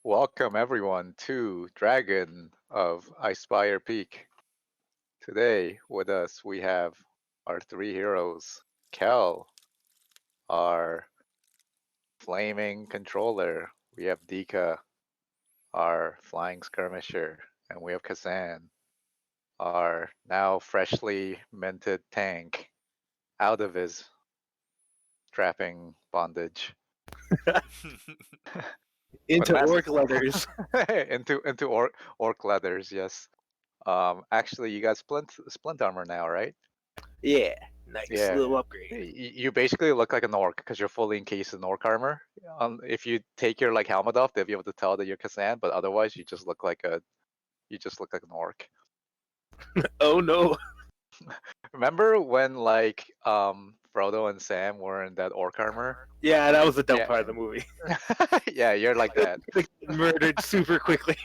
Welcome everyone to Dragon of Icespire Peak. Today with us we have our three heroes. Kel, our flaming controller. We have Dika, our flying skirmisher. And we have Kazan, our now freshly minted tank out of his trapping bondage. Into orc leathers. into orc leathers, yes. Actually, you got splint armor now, right? Yeah, nice Yeah. little upgrade. You basically look like an orc because you're fully encased in orc armor. If you take your helmet off, they'll be able to tell that you're Kazan, but otherwise, you just look like an orc. Oh no. Remember when Frodo and Sam were in that orc armor? Yeah, that was the dumb Yeah. part of the movie. Yeah, you're like that. They get murdered super quickly.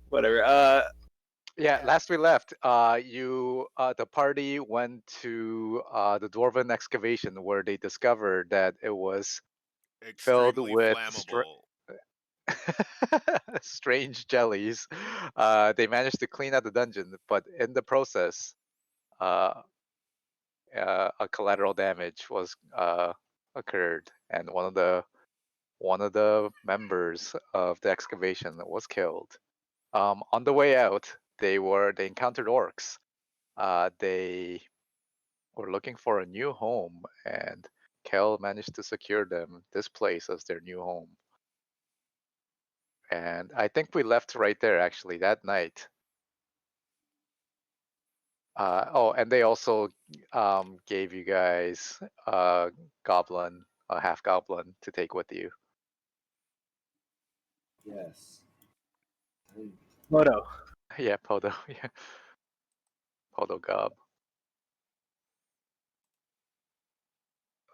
Whatever. Yeah, last we left, the party went to the dwarven excavation where they discovered that it was filled Extremely with flammable. strange jellies. They managed to clean out the dungeon, but in the process, uh, a collateral damage was occurred, and one of the members of the excavation was killed. On the way out, they encountered orcs. They were looking for a new home, and Kel managed to secure them this place as their new home. And I think we left right there actually that night. And they also gave you guys a goblin, a half goblin, to take with you. Yes. Photo. Yeah, Podo. Yeah, Podo Gob.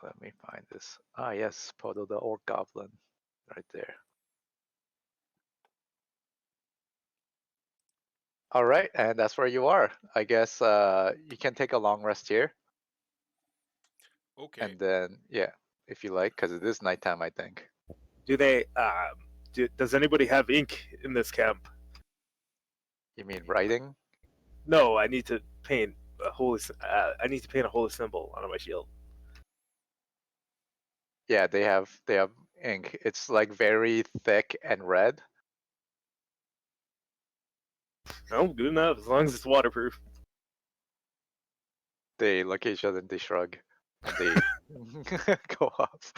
Let me find this. Ah, yes, Podo the orc goblin, right there. All right, and that's where you are. I guess you can take a long rest here, Okay. and then yeah, if you like, because it is nighttime, I think. Do they? Does anybody have ink in this camp? You mean writing? No, I need to paint a holy. I need to paint a holy symbol on my shield. Yeah, they have ink. It's like very thick and red. No, good enough as long as it's waterproof. They look at each other and they shrug. And they go off.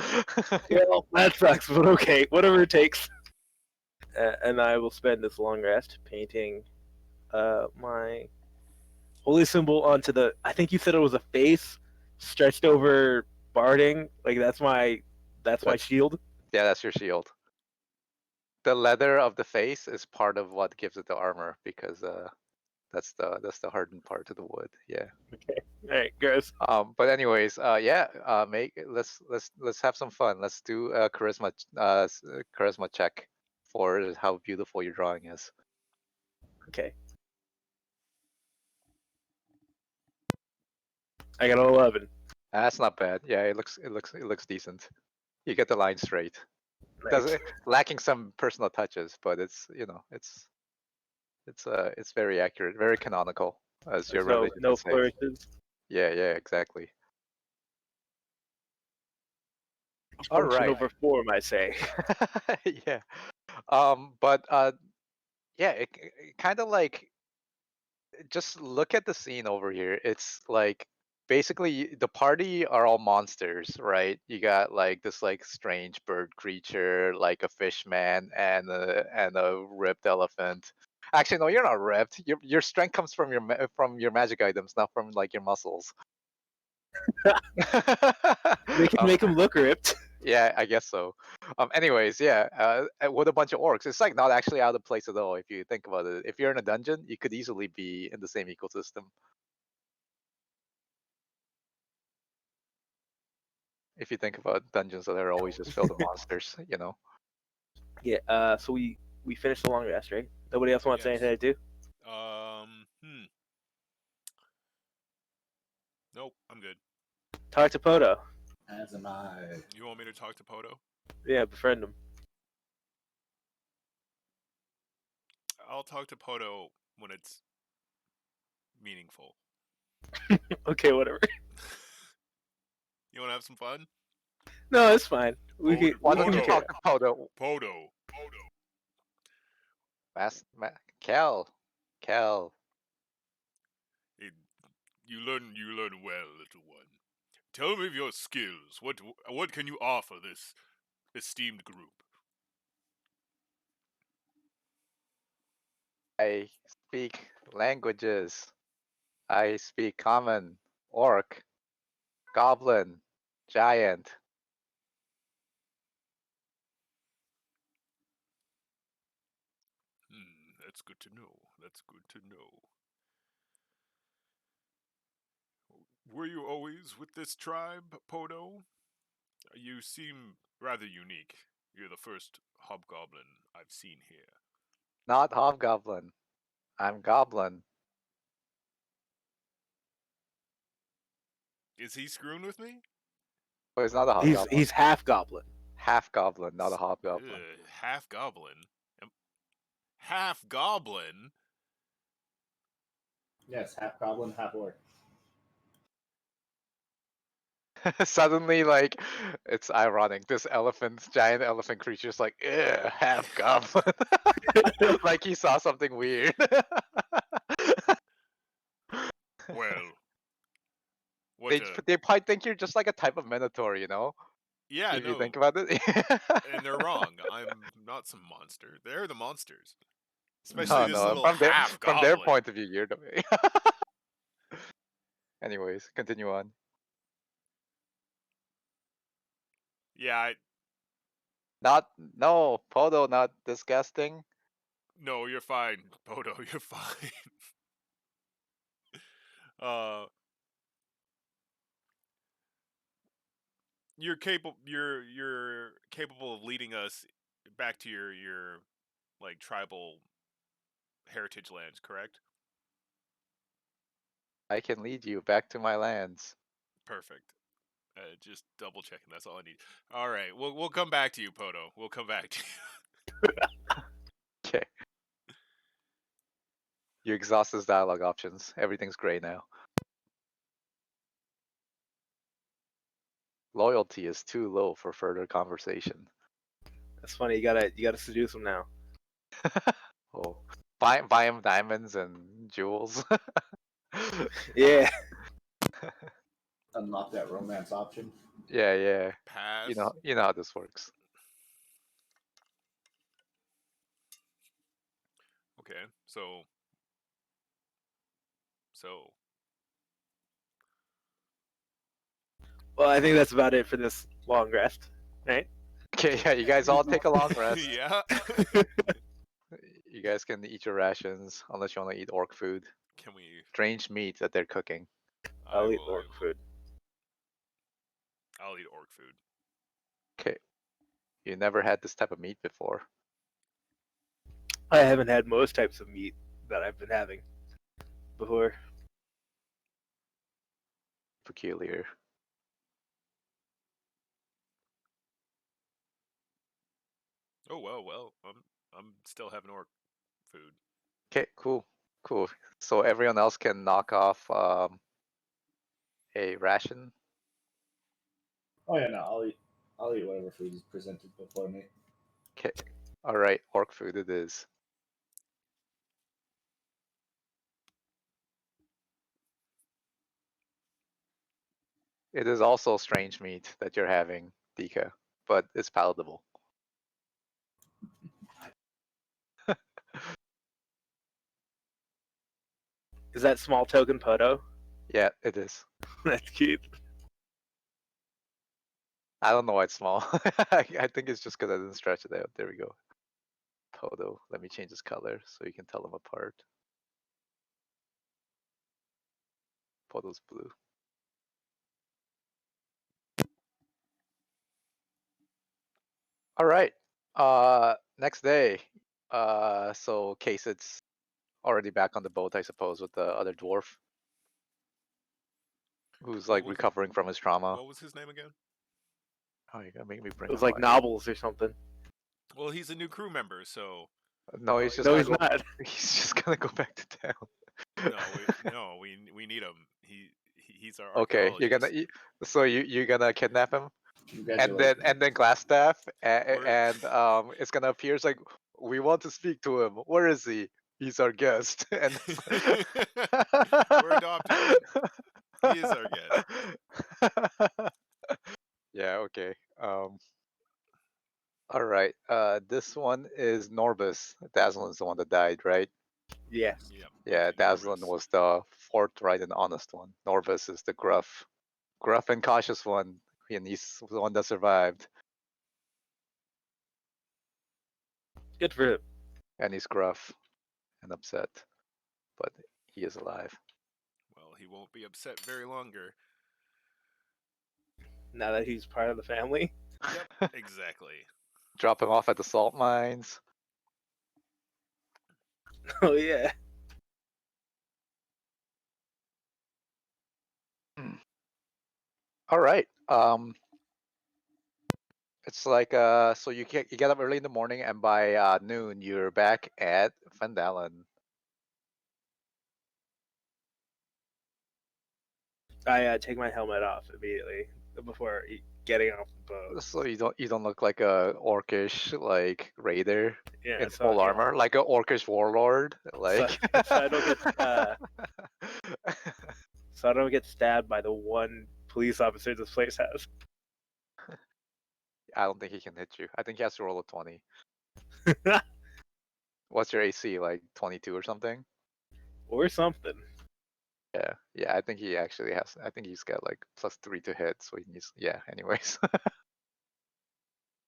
Well, that sucks, but okay, whatever it takes. And I will spend this long rest painting my holy symbol onto the. I think you said it was a face stretched over barding. Like that's my shield. Yeah, that's your shield. The leather of the face is part of what gives it the armor because that's the hardened part of the wood. Yeah. Okay. All right, gross. But anyways, let's have some fun. Let's do a charisma check for how beautiful your drawing is. Okay. I got an 11. That's not bad. Yeah, it looks decent. You get the line straight. Nice. Lacking some personal touches, but it's it's very accurate, very canonical, as your No, religion no would say. flourishes. Yeah, exactly. All Function right. over form, I say. Yeah. But yeah, it kind of like just look at the scene over here. It's like basically the party are all monsters, right? You got like this strange bird creature, like a fish man and a ripped elephant. Actually, no, you're not ripped. Your strength comes from your magic items, not from like your muscles. They can make him look ripped. Yeah, I guess so. Anyways, yeah, with a bunch of orcs, it's like not actually out of place at all if you think about it. If you're in a dungeon, you could easily be in the same ecosystem. If you think about dungeons that are always just filled with monsters, you know. Yeah. So we finished the long rest, right? Nobody else wants Yes. anything to do. Nope, I'm good. Talk to Poto. As am I. You want me to talk to Poto? Yeah, befriend him. I'll talk to Poto when it's meaningful. Okay, whatever. You want to have some fun? No, it's fine. Why Why We don't can you Poto. talk to Poto? Poto. Kel. Hey, you learn well, little one. Tell me of your skills. What can you offer this esteemed group? I speak languages. I speak common, orc, goblin, giant. That's good to know. That's good to know. Were you always with this tribe, Poto? You seem rather unique. You're the first hobgoblin I've seen here. Not hobgoblin. I'm goblin. Is he screwing with me? Oh, he's not a hobgoblin. he's half goblin. Half goblin, not a hobgoblin. Half goblin. Half goblin? Yes, half goblin, half orc. Suddenly, like, it's ironic. This giant elephant creature's like, ew, half goblin. Like he saw something weird. Well, what? They probably think you're just like a type of minotaur, you know? Yeah, If you no, think about it. and they're wrong. I'm not some monster. They're the monsters. Especially No, this no. little half From goblin. their point of view, you're the. Anyways, continue on. Yeah, No, Podo, not disgusting. no, you're fine, Poto. You're fine. uh, you're capable. You're capable of leading us back to your like tribal heritage lands, correct? I can lead you back to my lands. Perfect. Just double checking. That's all I need. All right, we'll come back to you, Poto. We'll come back to you. Okay. You exhaust his dialogue options. Everything's gray now. Loyalty is too low for further conversation. That's funny. You gotta seduce him now. Oh, buy him diamonds and jewels. Yeah. Unlock that romance option. Yeah. Pass. You know how this works. Okay, so Well, I think that's about it for this long rest, right? Okay, yeah, you guys all take a long rest. yeah. You guys can eat your rations unless you want to eat orc food. Can we? Strange meat that they're cooking. I'll eat orc food. I'll eat orc food. Okay. You never had this type of meat before. I haven't had most types of meat that I've been having before. Peculiar. Oh well. I'm still having orc food. Okay, cool. So everyone else can knock off a ration. Oh yeah, no, I'll eat whatever food is presented before me. Okay. All right, orc food it is. It is also strange meat that you're having, Dika, but it's palatable. Is that small token Poto? Yeah, it is. That's cute. I don't know why it's small. I think it's just because I didn't stretch it out. There we go. Toto. Let me change his color so you can tell them apart. Poto's blue. All right. Next day. So Case, it's already back on the boat, I suppose, with the other dwarf, who's like recovering from his trauma. What was his name again? Oh, you gotta make me bring It was up like my- novels or something. Well, he's a new crew member, so No, he's just No, gonna he's go. not. He's just gonna go back to town. We need him. He's our Okay, you're gonna. archaeologist. So you're gonna kidnap him, Congratulations. and then glass staff, We're- and it's gonna appear. It's like we want to speak to him. Where is he? He's our guest. And We're adopting him. He is our guest. Yeah. Okay. All right. This one is Norbus. Dazzlin's the one that died, right? Yes. Yep. Yeah, okay, Dazzlin Norbis. was the forthright and honest one. Norbus is the gruff and cautious one, and he's the one that survived. Good for him. And he's gruff and upset, but he is alive. Well, he won't be upset very longer. Now that he's part of the family. Yep, exactly. Drop him off at the salt mines. Oh yeah. All right. It's like so you get up early in the morning, and by noon you're back at Phandelver. I take my helmet off immediately before getting off the boat. So you don't look like a orcish like raider Yeah, in so, full you know, armor, like a orcish warlord, like. so I don't get so I don't get stabbed by the one police officer this place has. I don't think he can hit you. I think he has to roll a 20. What's your AC? Like 22 or something? Or something. Yeah. I think he actually has. I think he's got like +3 to hit, so he needs. Yeah. Anyways,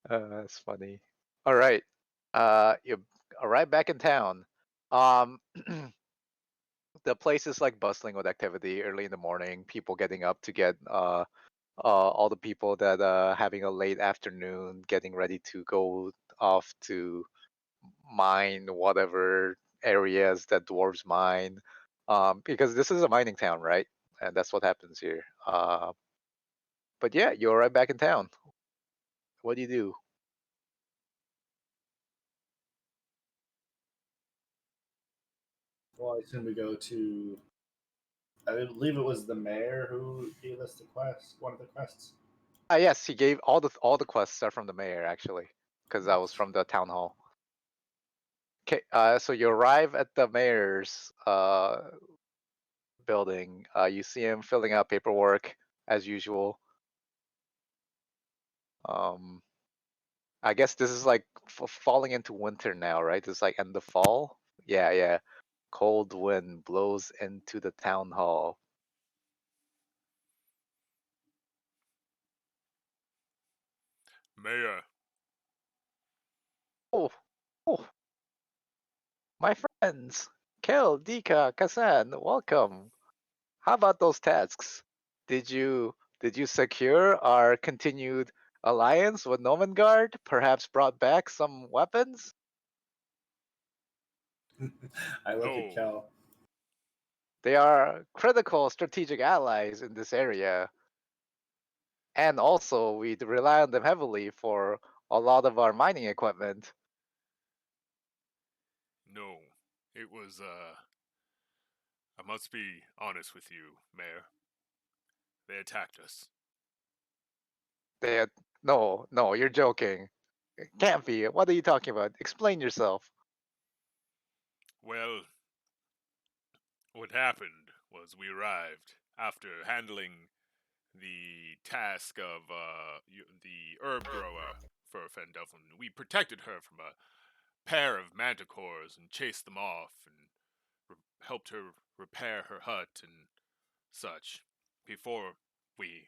that's funny. All right. You arrive back in town. Um, the place is like bustling with activity early in the morning. People getting up to get all the people that having a late afternoon, getting ready to go off to mine whatever areas that dwarves mine, because this is a mining town, right? And that's what happens here. But yeah, you're right back in town. What do you do? Well, I assume we go to. I believe it was the mayor who gave us the quest. One of the quests. Yes, he gave all the quests are from the mayor actually, because that was from the town hall. Okay, so you arrive at the mayor's building. You see him filling out paperwork as usual. I guess this is like falling into winter now, right? It's like end of fall. Yeah. Cold wind blows into the town hall. Mayor, Oh, my friends, Kel, Dika, Kasan, welcome. How about those tasks? Did you secure our continued alliance with Nomengard? Perhaps brought back some weapons? I look No. at Kel. They are critical strategic allies in this area. And also, we rely on them heavily for a lot of our mining equipment. no. It was, I must be honest with you, Mayor. They attacked us. No, you're joking. It can't be. What are you talking about? Explain yourself. Well, what happened was we arrived after handling the task of the herb grower for Phandelver. We protected her from a pair of manticores and chased them off and helped her repair her hut and such before we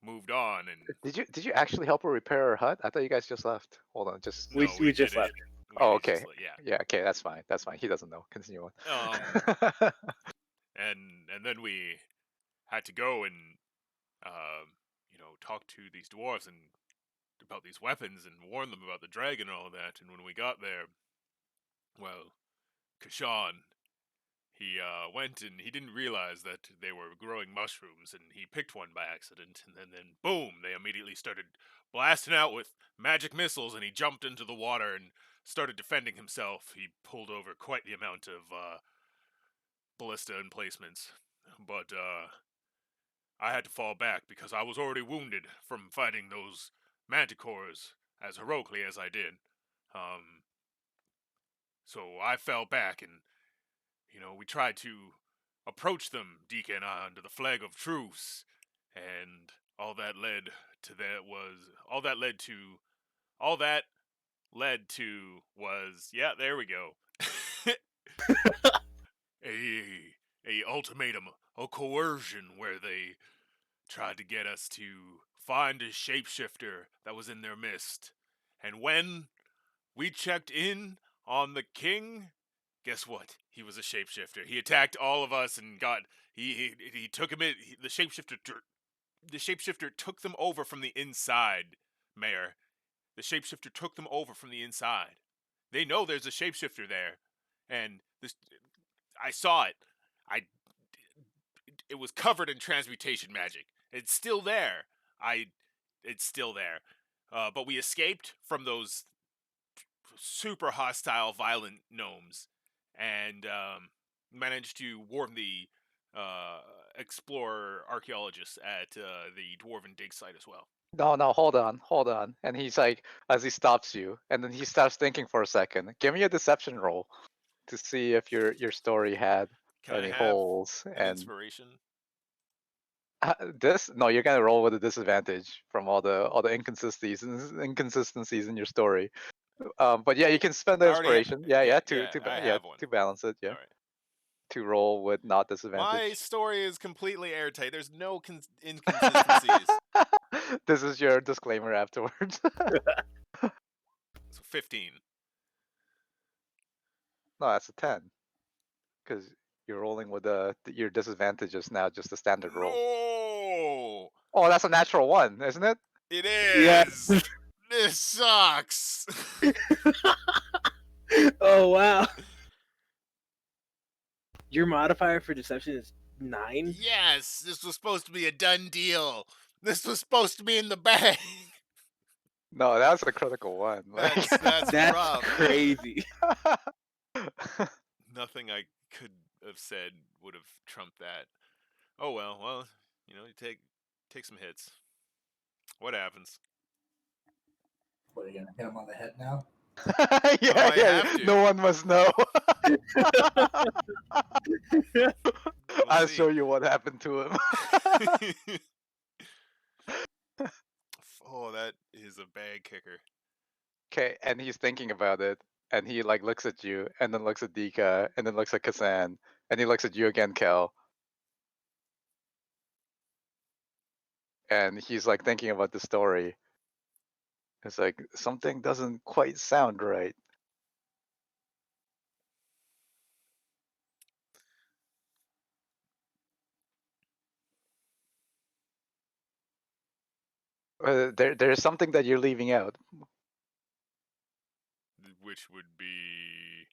moved on. And Did you actually help her repair her hut? I thought you guys just left. Hold on, just. no, We just didn't. left. Oh, We okay. just yeah. Yeah, okay, that's fine. That's fine. He doesn't know. Continue on. And then we had to go and talk to these dwarves and about these weapons and warn them about the dragon and all that. And when we got there, well, Kashan, he went and he didn't realize that they were growing mushrooms, and he picked one by accident, and then boom, they immediately started blasting out with magic missiles, and he jumped into the water and started defending himself, he pulled over quite the amount of ballista emplacements. But I had to fall back because I was already wounded from fighting those manticores as heroically as I did. So I fell back, and we tried to approach them, Deacon and I, under the flag of truce, and all that led to yeah, there we go. a ultimatum, a coercion where they tried to get us to find a shapeshifter that was in their midst. And when we checked in on the king, guess what? He was a shapeshifter. He attacked all of us and he took him in. The shapeshifter took them over from the inside, Mayor. The shapeshifter took them over from the inside. They know there's a shapeshifter there, and I saw it. It was covered in transmutation magic. It's still there. It's still there. But we escaped from those super hostile, violent gnomes, and managed to warn the explorer archaeologists at the dwarven dig site as well. No, hold on. And he's like, as he stops you, and then he starts thinking for a second. Give me a deception roll to see if your story had Can any I have holes. an And inspiration? no, you're gonna roll with a disadvantage from all the inconsistencies in your story. But yeah, you can spend the inspiration. Yeah, okay, I yeah, have one. to balance it. Yeah, All right. to roll with not My disadvantage. story is completely airtight. There's no inconsistencies. This is your disclaimer afterwards. So 15. No, that's a 10. Because you're rolling with your disadvantages now, just a standard roll. No, Oh, that's a natural one, isn't it? it Yeah. is. This sucks. Oh wow. Your modifier for deception is 9. Yes, this was supposed to be a done deal. This was supposed to be in the bag. No, that was a critical one. That's That's rough. crazy. Nothing I could have said would have trumped that. Oh well, you take some hits. What happens? What, are you gonna hit him on the head now? Yeah, I yeah. have to. No one must know. We'll I'll see. show you what happened to him. Oh, that is a bag kicker. Okay, and he's thinking about it, and he like looks at you, and then looks at Dika, and then looks at Kasan, and he looks at you again, Kel. And he's like thinking about the story. It's like something doesn't quite sound right. There's something that you're leaving out. Which would be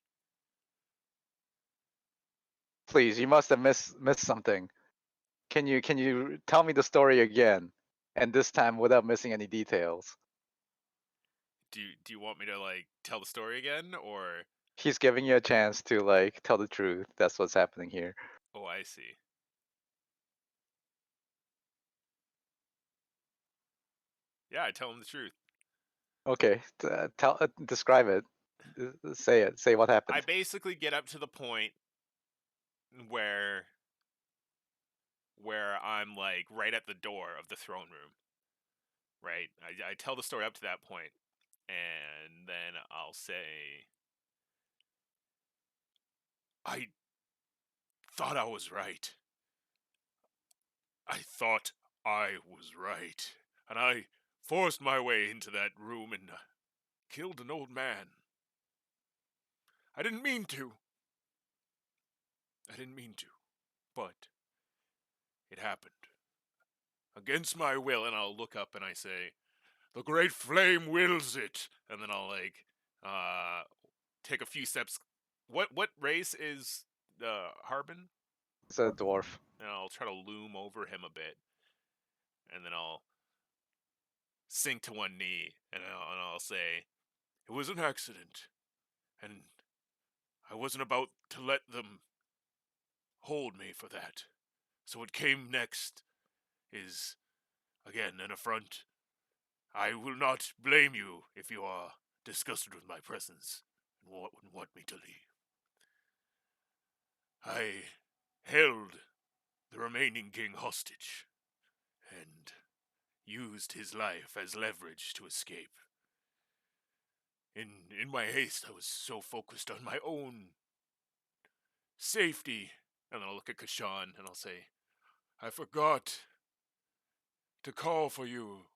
Please, you must have missed something. Can you tell me the story again, and this time without missing any details? do you want me to like tell the story again, or He's giving you a chance to like tell the truth. That's what's happening here. oh, I see. Yeah, I tell him the truth. Okay, describe it. Say it. Say what I happened. basically get up to the point where I'm like right at the door of the throne room. Right? I tell the story up to that point, and then I'll say, I thought I was right. I thought I was right. And I forced my way into that room and killed an old man. I didn't mean to. But it happened. Against my will, and I'll look up and I say, the great flame wills it. And then I'll like take a few steps. What race is Harbin? It's a dwarf. And I'll try to loom over him a bit. And then I'll sink to one knee and I'll say, it was an accident. and I wasn't about to let them hold me for that. So what came next is, again, an affront. I will not blame you if you are disgusted with my presence and want me to leave. I held the remaining king hostage and used his life as leverage to escape. In my haste, I was so focused on my own safety. And then I'll look at Kashan and I'll say, I forgot to call for your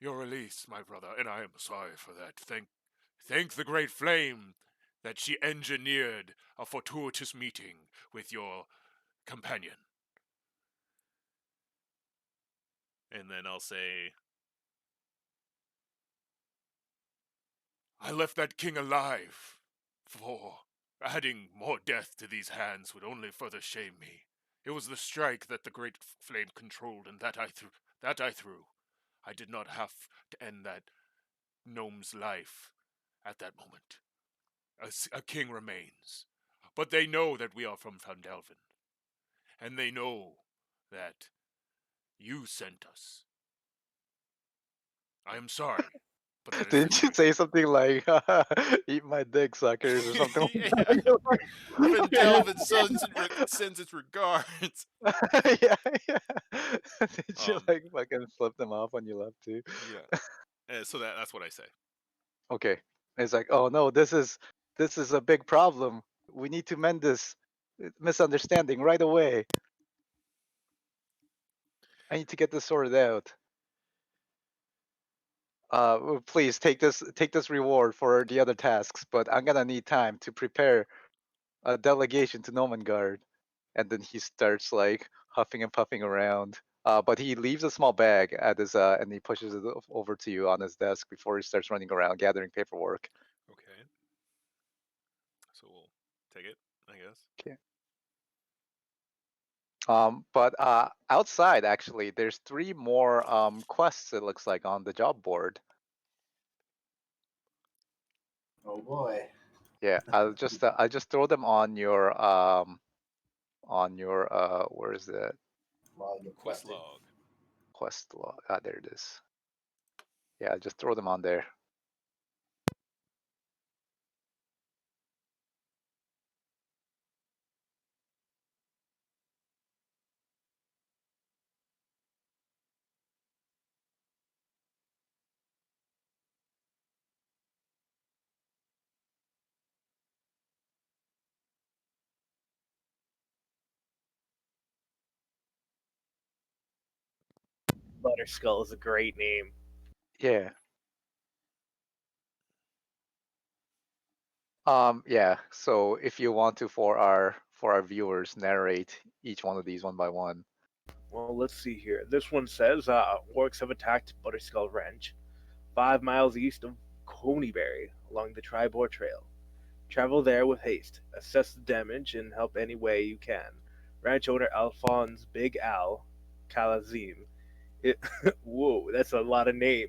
release, my brother, and I am sorry for that. Thank the great flame that she engineered a fortuitous meeting with your companion. And then I'll say, I left that king alive, for adding more death to these hands would only further shame me. It was the strike that the great flame controlled, and that I threw. I did not have to end that gnome's life at that moment. A king remains. But they know that we are from Phandelver, and they know that you sent us. I am sorry, but that is the Didn't you truth. say something like "eat my dick, suckers" or something? Yeah. Phandelver sends its regards. Yeah, yeah. Did you Um, like fucking flip them off when you left too? yeah. So that's what I say. Okay. It's like, oh no, this is a big problem. We need to mend this misunderstanding right away. I need to get this sorted out. Please take this reward for the other tasks, but I'm gonna need time to prepare a delegation to Nomengard. And then he starts like huffing and puffing around. But he leaves a small bag at his and he pushes it over to you on his desk before he starts running around gathering paperwork. Okay. So we'll take it, I guess. Okay. But outside actually, there's 3 more quests. It looks like on the job board. Oh boy. Yeah, I'll just throw them on your where is it? While you're Quest questing. log. Quest log. There it is. Yeah, just throw them on there. Butterskull is a great name. Yeah. Yeah. So if you want to for our viewers narrate each one of these one by one. Well, let's see here. This one says orcs have attacked Butterskull Ranch, 5 miles east of Coneyberry, along the Tribor Trail. Travel there with haste, assess the damage, and help any way you can. Ranch owner Alphonse Big Al Kalazim, it, whoa, that's a lot of name,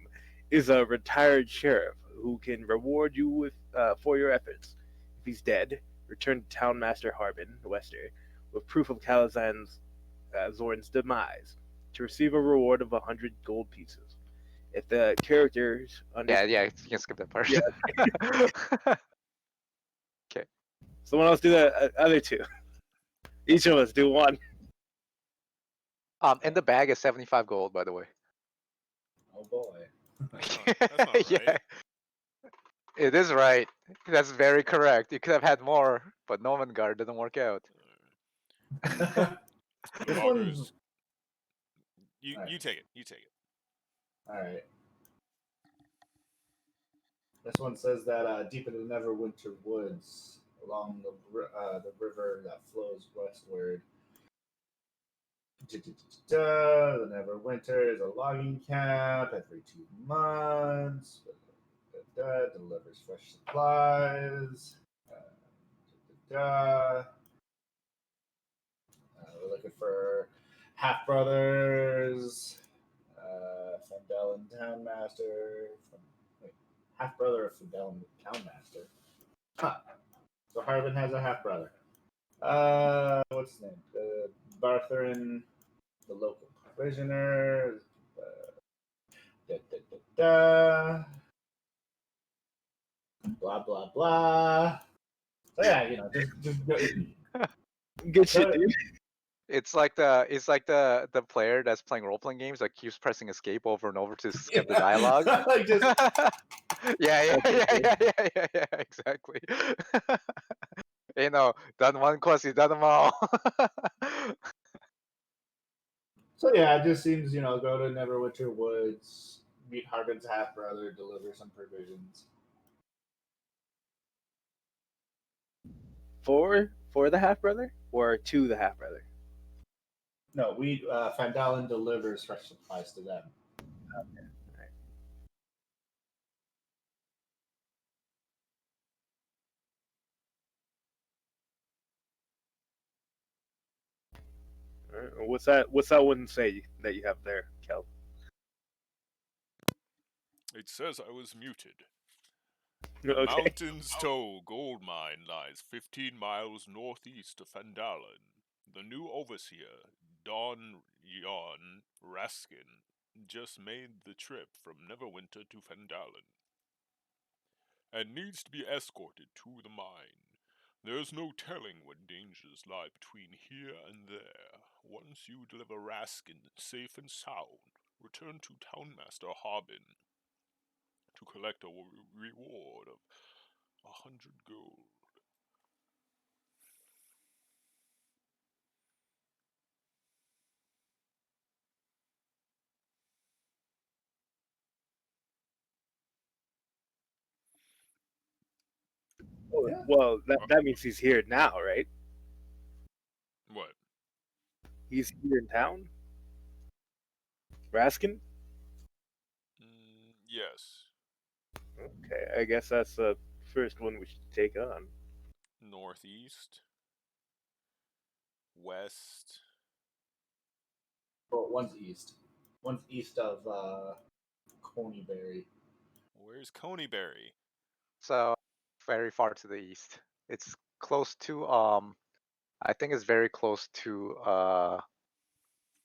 is a retired sheriff who can reward you with for your efforts. If he's dead, return to Townmaster Harbin, Wester, with proof of Kalazan's Zorn's demise, to receive a reward of 100 gold pieces. If the characters Yeah, understand, yeah, you can skip that part. yeah, Okay. someone else do the other two. Each of us do one. And the bag is 75 gold, by the way. Oh boy. That's not right. Yeah, it is right. That's very correct. You could have had more, but Nomengard didn't work out. The This augurs. one's You Alright. you take it. You take it. Alright. This one says that deep in the Neverwinter woods, along the river that flows westward. The Neverwinter is a logging camp every 2 months. Delivers fresh supplies. We're looking for half brothers. Fandel and Townmaster. Wait, half brother of Fandel and Townmaster. So Harvin has a half brother. What's his name? Bartherin, the local prisoner. Da, da, da, da. Blah blah blah. So yeah, just go. Good shit, dude. It's like the player that's playing role playing games that keeps pressing escape over and over to skip the dialogue. Like just yeah, exactly. Done one quest, you done them all. so yeah, it just seems go to Neverwinter Woods, meet Harvin's half brother, deliver some provisions. For the half brother or to the half brother? No, Phandalin delivers fresh supplies to them. What's that one say that you have there, Kel? It says I was muted. Okay. Mountain's Toe gold mine lies 15 miles northeast of Phandelver. The new overseer, Don Yon Raskin, just made the trip from Neverwinter to Phandelver and needs to be escorted to the mine. There's no telling what dangers lie between here and there. Once you deliver Raskin safe and sound, return to Townmaster Harbin to collect a reward of 100 gold. Yeah. Well, that means he's here now, right? What? He's here in town? Raskin? Yes. Okay, I guess that's the first one we should take on. Northeast. West. Well, one's east. One's east of Coneyberry. Where's Coneyberry? So very far to the east. It's close to I think it's very close to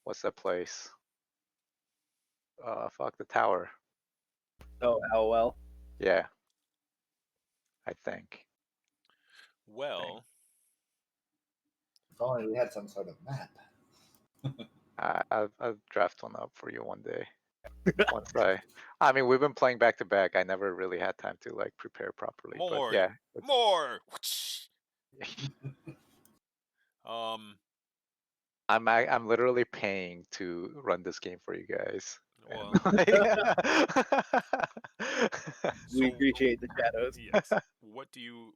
what's that place? Fuck, the tower. Oh, LOL. Yeah. I think. Well, If only we had some sort of map. I'll draft one up for you one day. Once I mean, we've been playing back to back. I never really had time to like prepare properly. more. But yeah. More. I'm literally paying to run this game for you guys. Well, We appreciate the shadows. Yes. What would you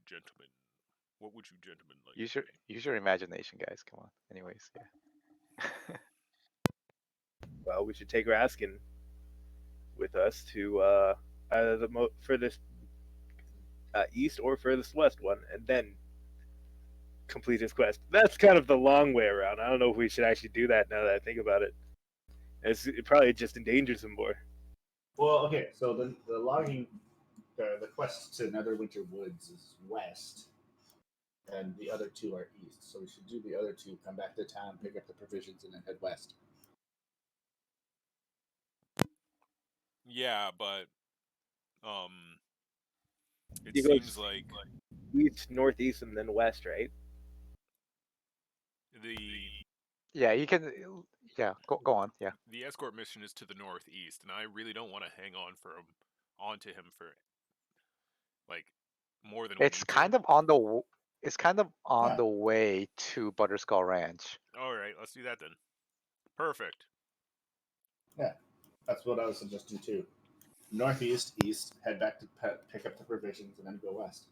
gentlemen like? use your imagination, guys. Come on. Anyways, yeah. Well, we should take Raskin with us to either the furthest east or furthest west one, and then complete his quest. That's kind of the long way around. I don't know if we should actually do that now that I think about it. It probably just endangers him more. Well, okay, so the logging, the quest to Netherwinter Woods is west, and the other two are east. So we should do the other two, come back to town, pick up the provisions, and then head west. Yeah, but it You seems go like east, northeast, and then west, right? the Yeah, you can. Yeah, go on. Yeah. the escort mission is to the northeast, and I really don't want to hang on onto him for like more than we It's need kind to. of on the. It's kind of on the way to Butterskull Ranch. All right, let's do that then. Perfect. Yeah, that's what I was suggesting too. Northeast, east, head back to pick up the provisions, and then go west.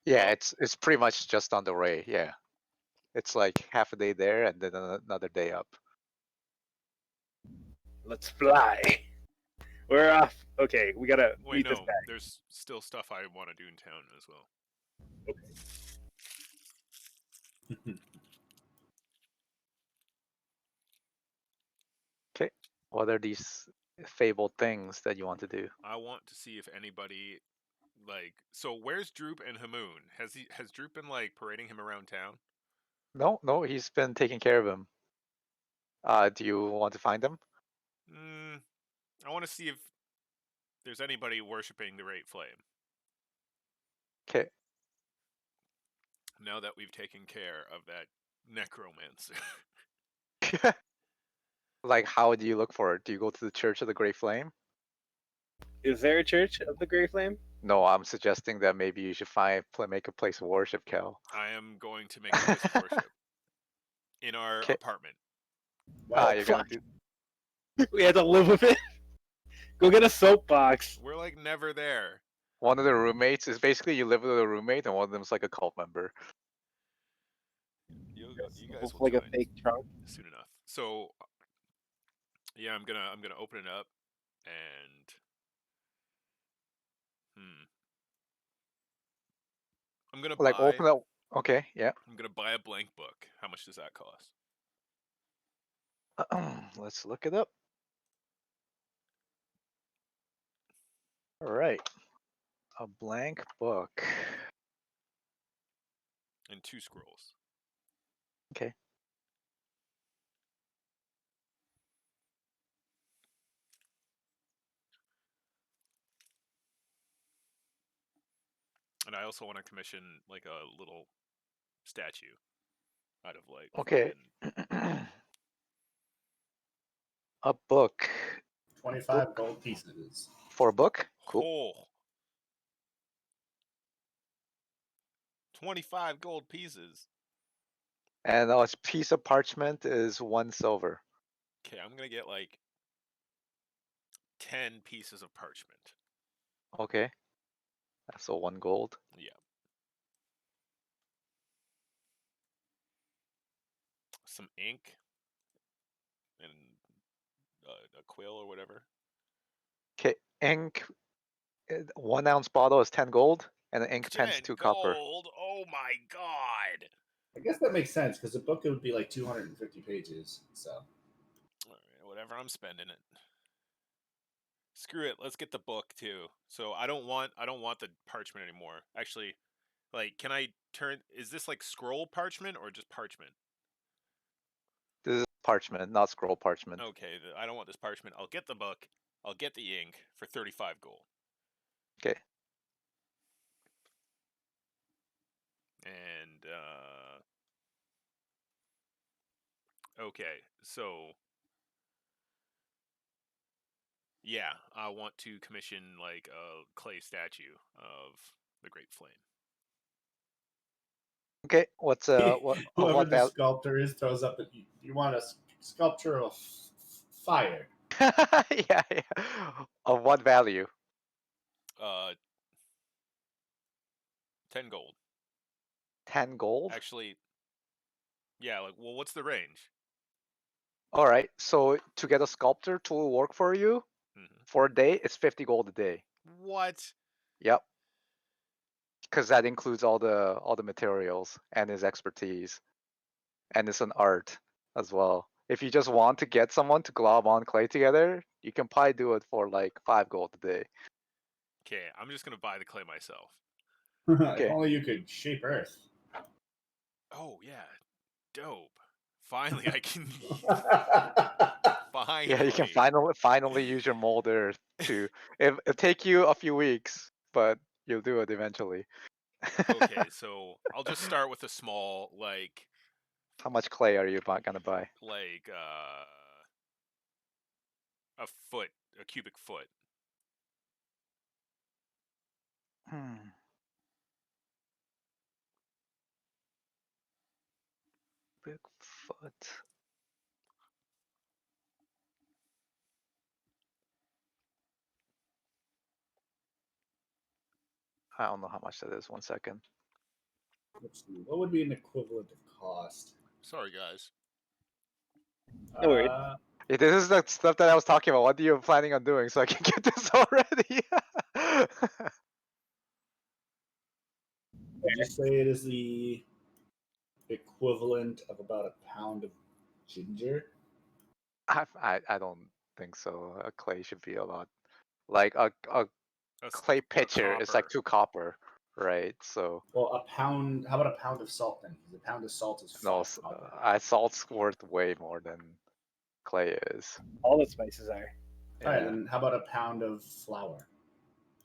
Yeah, Well, it's pretty much just on the way. Yeah, it's like half a day there and then another day up. Let's fly. We're off. Okay, we gotta wait, meet this no, guy. there's still stuff I want to do in town as well. What are these fabled things that you want to do? I want to see if anybody so where's Droop and Hamoon? Has Droop been like parading him around town? No, he's been taking care of him. Do you want to find him? I want to see if there's anybody worshiping the Great Flame. Okay. Now that we've taken care of that necromancer. Like, how do you look for it? Do you go to the Church of the Great Flame? Is there a Church of the Grey Flame? No, I'm suggesting that maybe you should make a place of worship, Kel. I am going to make a place of worship in our 'Kay. apartment. Well, You're gonna fuck. do. We had to live with it. Go get a soapbox. We're like never there. One of the roommates is basically you live with a roommate, and one of them is like a cult member. You guys Looks will like a join fake trunk. soon enough. So yeah, I'm gonna open it up and I'm gonna Like, buy. open up. Okay, yeah. I'm gonna buy a blank book. How much does that cost? Let's look it up. All right. A blank book. And 2 scrolls. Okay. And I also want to commission like a little statue out of like Okay. fucking- A book 25 gold pieces. for a book. Cool. Oh. 25 gold pieces. And a piece of parchment is 1 silver. Okay, I'm gonna get like 10 pieces of parchment. Okay. So 1 gold. Yeah. Some ink and a quill or whatever. Okay. Ink. 1 ounce bottle is 10 gold, and an ink 10 pen's 2 copper. gold. Oh my god. I guess that makes sense because the book it would be like 250 pages. So All right, whatever. I'm spending it. Screw it. Let's get the book too. So I don't want the parchment anymore. Actually, like, can I turn? Is this like scroll parchment or just parchment? This is parchment, not scroll parchment. Okay, I don't want this parchment. I'll get the book. I'll get the ink for 35 gold. Okay. And okay, so yeah, I want to commission like a clay statue of the Great Flame. Okay. What's what? whoever What the value? sculptor is throws up. You want a sculpture of fire? Yeah. Of what value? 10 gold. 10 gold. Actually, yeah. Like, well, what's the range? All right. So to get a sculptor to work for you for a day, it's 50 gold a day. What? Yep. Because that includes all the materials and his expertise, and it's an art as well. If you just want to get someone to glob on clay together, you can probably do it for like 5 gold a day. Okay, I'm just gonna buy the clay myself. If only you could shape Earth. Oh yeah, dope. Finally, I can. Finally. Yeah, you can finally use your molder to. It'll take you a few weeks, but you'll do it eventually. Okay, so I'll just start with a small, like How much clay are you gonna buy? a foot, a cubic foot. Bigfoot. I don't know how much that is. 1 second. Let's see. What would be an equivalent of cost? Sorry, guys. No worries. Yeah, this is the stuff that I was talking about. What are you planning on doing so I can get this already? Would you say it is the equivalent of about a pound of ginger? I don't think so. A clay should be a lot. Like a That's clay or pitcher is like copper. 2 copper, right? So Well, a pound. How about a pound of salt then? Because a pound of salt is no, 5 copper. salt's worth way more than clay is. All the spices are. All right, Yeah. then how about a pound of flour?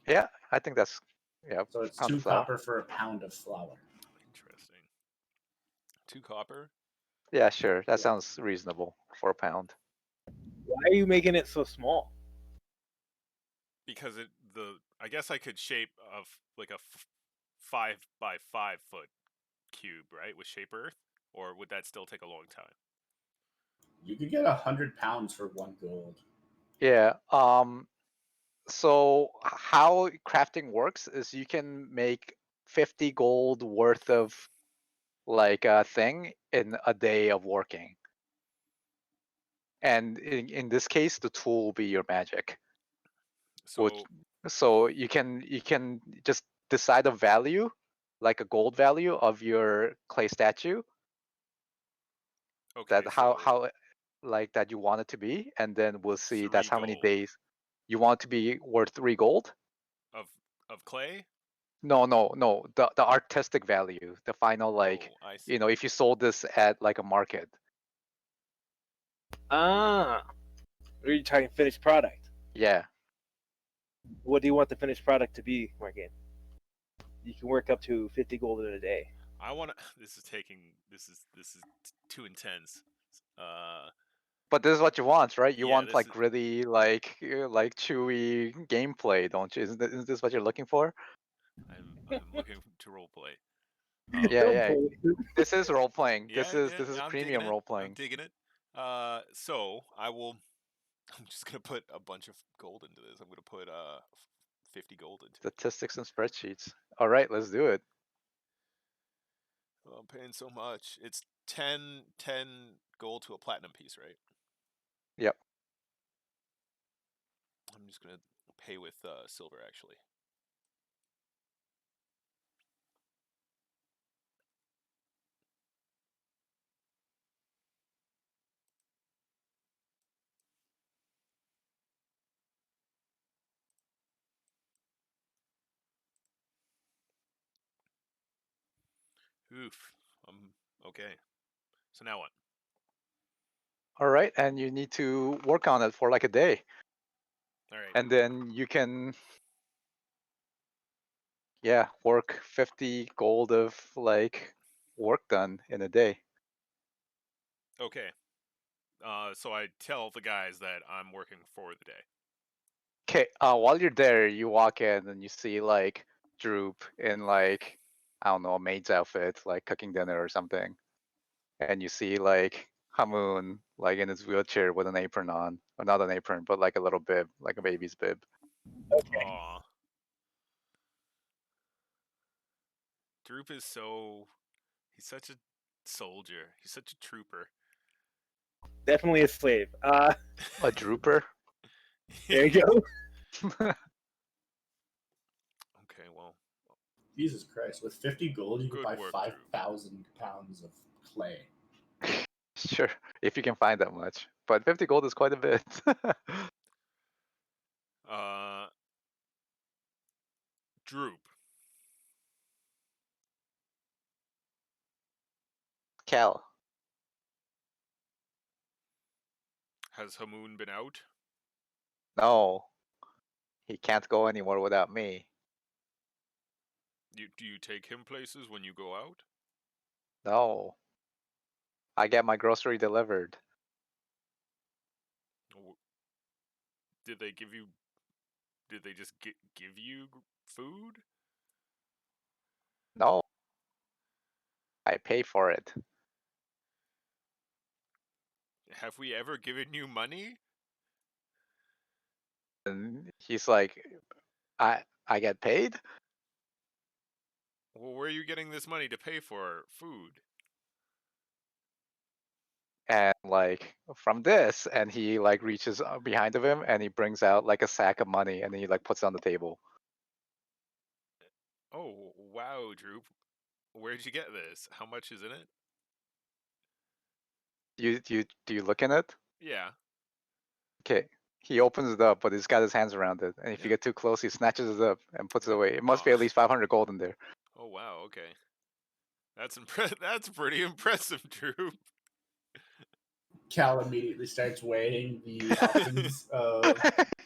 Yeah, I think that's So it's pound of 2 flour. copper for a pound of flour. Interesting. 2 copper. Yeah, sure. That Yeah. sounds reasonable for a pound. Why are you making it so small? Because I guess I could shape like a 5 by 5 foot cube, right, with shape earth, or would that still take a long time? You could get 100 pounds for 1 gold. Yeah. So how crafting works is you can make 50 gold worth of like a thing in a day of working. And in this case, the tool will be your magic. So So you can just decide a value, like a gold value of your clay statue, okay, that how like that you want it to be, and then we'll see 3 that's how many gold days you want it to be worth 3 gold. of clay. No, the artistic value, the final, like, Oh, I see. if you sold this at like a market. Ah, are you talking finished product? Yeah. What do you want the finished product to be, Morgan? You can work up to 50 gold in a day. I want to. This is too intense. But this is what you want, right? You Yeah, want this like is. gritty, like chewy gameplay, don't you? Isn't this what you're looking for? I'm looking to roleplay. Yeah. This is role playing. Yeah, This is I'm digging premium it. role I'm playing. digging it. So I will. I'm just gonna put a bunch of gold into this. I'm gonna put 50 gold into it. Statistics and spreadsheets. All right, let's do it. Oh, I'm paying so much. It's 10 gold to a platinum piece, right? Yep. I'm just gonna pay with silver actually. Oof. Okay. So now what? All right, and you need to work on it for like a day, All right. and then you can, work 50 gold of like work done in a day. Okay. So I tell the guys that I'm working for the day. Okay. While you're there, you walk in and you see like Droop in like, I don't know, a maid's outfit, like cooking dinner or something, and you see like Hamoon like in his wheelchair with an apron on, or not an apron, but like a little bib, like a baby's bib. Okay. Aw. Droop is he's such a soldier. He's such a trooper. Definitely a slave. A drooper. There you go. Okay, well, Jesus Christ! With 50 gold, you could Good buy work, 5,000 pounds of clay. Sure, if you can find that much, but 50 gold is quite a bit. Droop. Cal. Has Hamoon been out? No, he can't go anywhere without me. Do you take him places when you go out? No, I get my grocery delivered. Did they give you? Did they just give you food? No, I pay for it. Have we ever given you money? And he's like, I get paid, Well, where are you getting this money to pay for food? and like from this, and he like reaches behind of him and he brings out like a sack of money and he like puts it on the table. Oh, wow, Droop. Where'd you get this? How much is in it? Do you look in it? Yeah. Okay, He opens it up, but he's got his hands around it. And if you Yeah. get too close, he snatches it up and puts it away. It must be Oh. at least 500 gold in there. Oh wow. Okay. That's That's pretty impressive, Drew. Cal immediately starts weighing the options of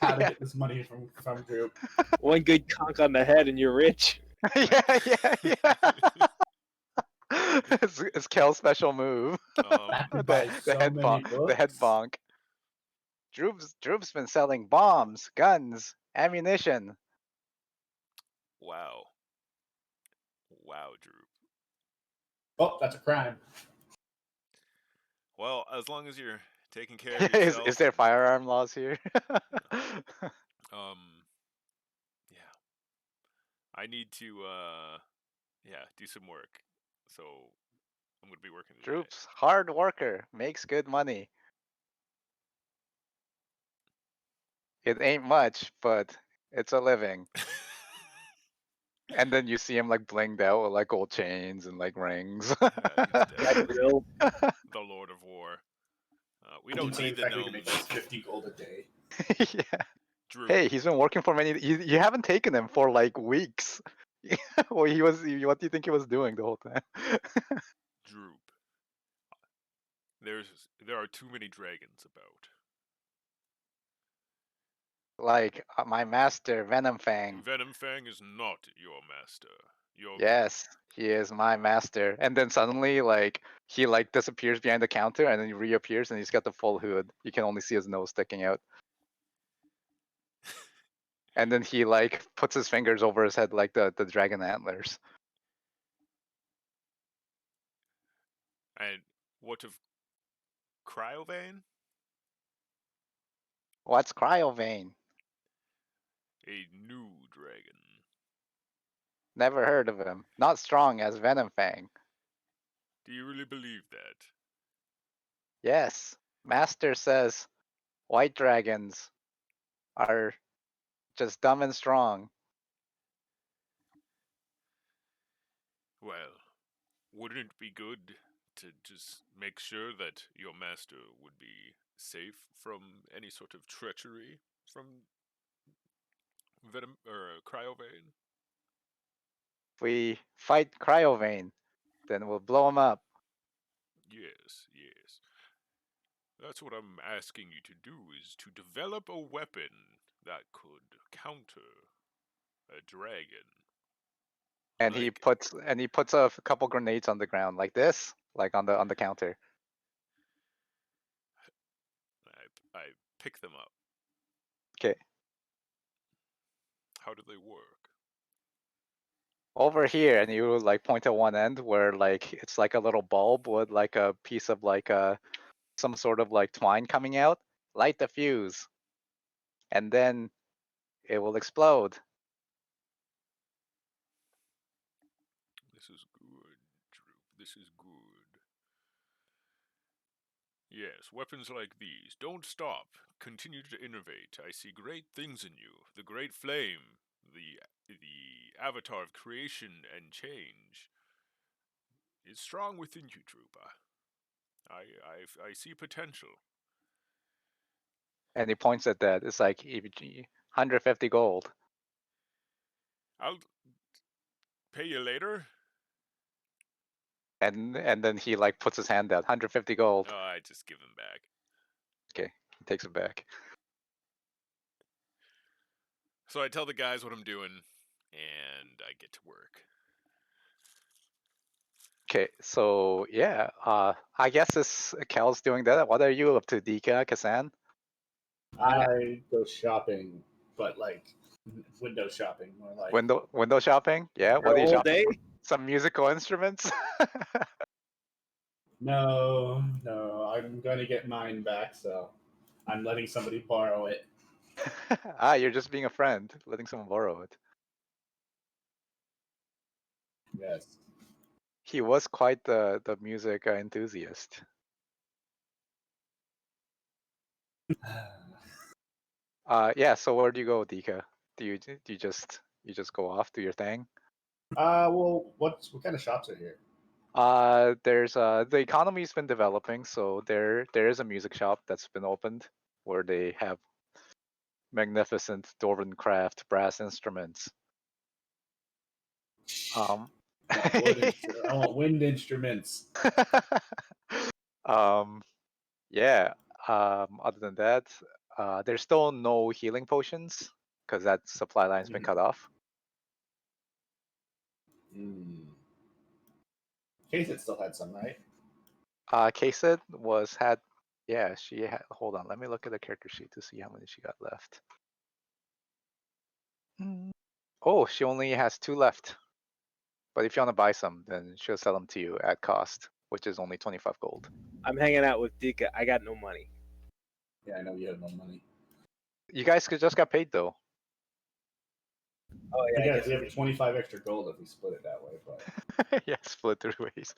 how to get this money from Droop. One good conk on the head and you're rich. yeah. It's Kel's special move. Have to Um, buy so many The head books. bonk. Droop's been selling bombs, guns, ammunition. wow. Wow, Drew. Oh, that's a crime. Well, as long as you're taking care of is, yourself. is there firearm laws here? Um. Yeah. I need to. Yeah, do some work. So I'm gonna be working today. Droop's hard worker, makes good money. It ain't much, but it's a living. And then you see him like blinged out with like gold chains and like rings. Yeah, he's That definitely real. the Lord of War. We I don't mean, so need in the fact, we can make gnomes. this 50 gold a day. Yeah. Drew. Hey, he's been working for many. You haven't taken him for like weeks. Well, he was. What do you think he was doing the whole time? Droop. There are too many dragons about. Like my master, Venom Fang. Venom Fang is not your master. Your Yes, he is my master. And then suddenly, like he like disappears behind the counter, and then he reappears, and he's got the full hood. You can only see his nose sticking out. And then he like puts his fingers over his head like the dragon antlers. And what of Cryovane? What's Cryovane? A new dragon. Never heard of him. Not strong as Venom Fang. Do you really believe that? Yes, Master says white dragons are just dumb and strong. Well, wouldn't it be good to just make sure that your master would be safe from any sort of treachery from Venom or Cryovane? If we fight Cryovane, then we'll blow him up. Yes, yes. That's what I'm asking you to do, is to develop a weapon that could counter a dragon. And Like, he puts a couple grenades on the ground like this, like on the counter. I pick them up. Okay. How do they work? Over here, and you like point at one end where like it's like a little bulb with like a piece of like some sort of like twine coming out. Light the fuse, and then it will explode. This is good, Droop. This is good. Yes, weapons like these. Don't stop. Continue to innovate. I see great things in you. The great flame, the avatar of creation and change, is strong within you, Drupa. I see potential. And he points at that. It's like 150 gold. I'll pay you later. And then he like puts his hand out. 150 gold. Oh, I just give him back. Okay, he takes it back. So I tell the guys what I'm doing, and I get to work. Okay, so yeah, I guess this Kel's doing that. What are you up to, Dika, Kasan? I go shopping, but like window shopping, more like. Window shopping? Yeah, what For are you all shopping? day? Some musical instruments? No, I'm gonna get mine back, so I'm letting somebody borrow it. You're just being a friend, letting someone borrow it. Yes. He was quite the music enthusiast. Yeah. So where do you go, Dika? Do you just go off, do your thing? Well, what kind of shops are here? There's the economy's been developing, so there is a music shop that's been opened where they have magnificent dwarven craft brass instruments. Wood I want wind instruments. Yeah. Other than that, there's still no healing potions because that supply line's been cut off. Kaysit still had some, right? Kaysit had. Yeah, she had. Hold on, let me look at the character sheet to see how many she got left. Oh, she only has 2 left. But if you want to buy some, then she'll sell them to you at cost, which is only 25 gold. I'm hanging out with Dika. I got no money. Yeah, I know you have no money. You guys just got paid though. Oh yeah, I guess we have 25 extra gold if we split it that way, but Yeah, split 3 ways.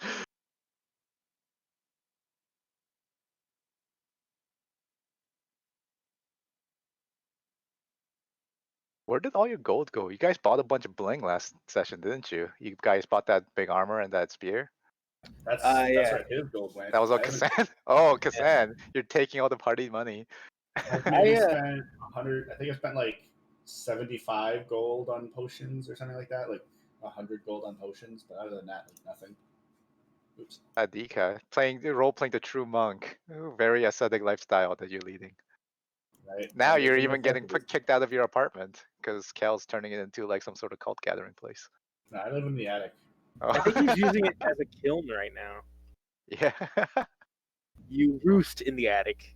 Where did all your gold go? You guys bought a bunch of bling last session, didn't you? You guys bought that big armor and that spear? that's yeah. where his gold went. That was all I haven't- Kasan? Oh, Kasan, you're taking all the party money. I've maybe spent 100. I think I spent like 75 gold on potions or something like that, like 100 gold on potions. But other than that, like nothing. Oops. Adika, role-playing the true monk. Ooh, very ascetic lifestyle that you're leading. Right Now you're making even getting myself kicked out of your apartment because Kel's turning it into like some sort of cult gathering place. No, I live in the attic. Oh. I think he's using it as a kiln right now. Yeah. You roost in the attic.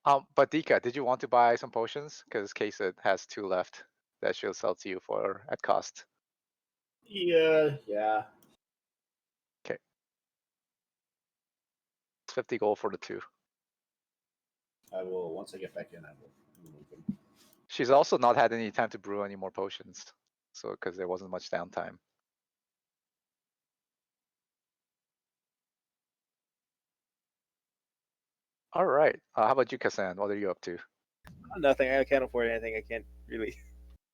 But Dika, did you want to buy some potions? Because Kaysit has 2 left that she'll sell to you for at cost. Yeah. Okay. It's 50 gold for the 2. I will once I get back in. I will remove them. She's also not had any time to brew any more potions, so because there wasn't much downtime. All right. How about you, Kasan? What are you up to? Nothing. I can't afford anything. I can't really.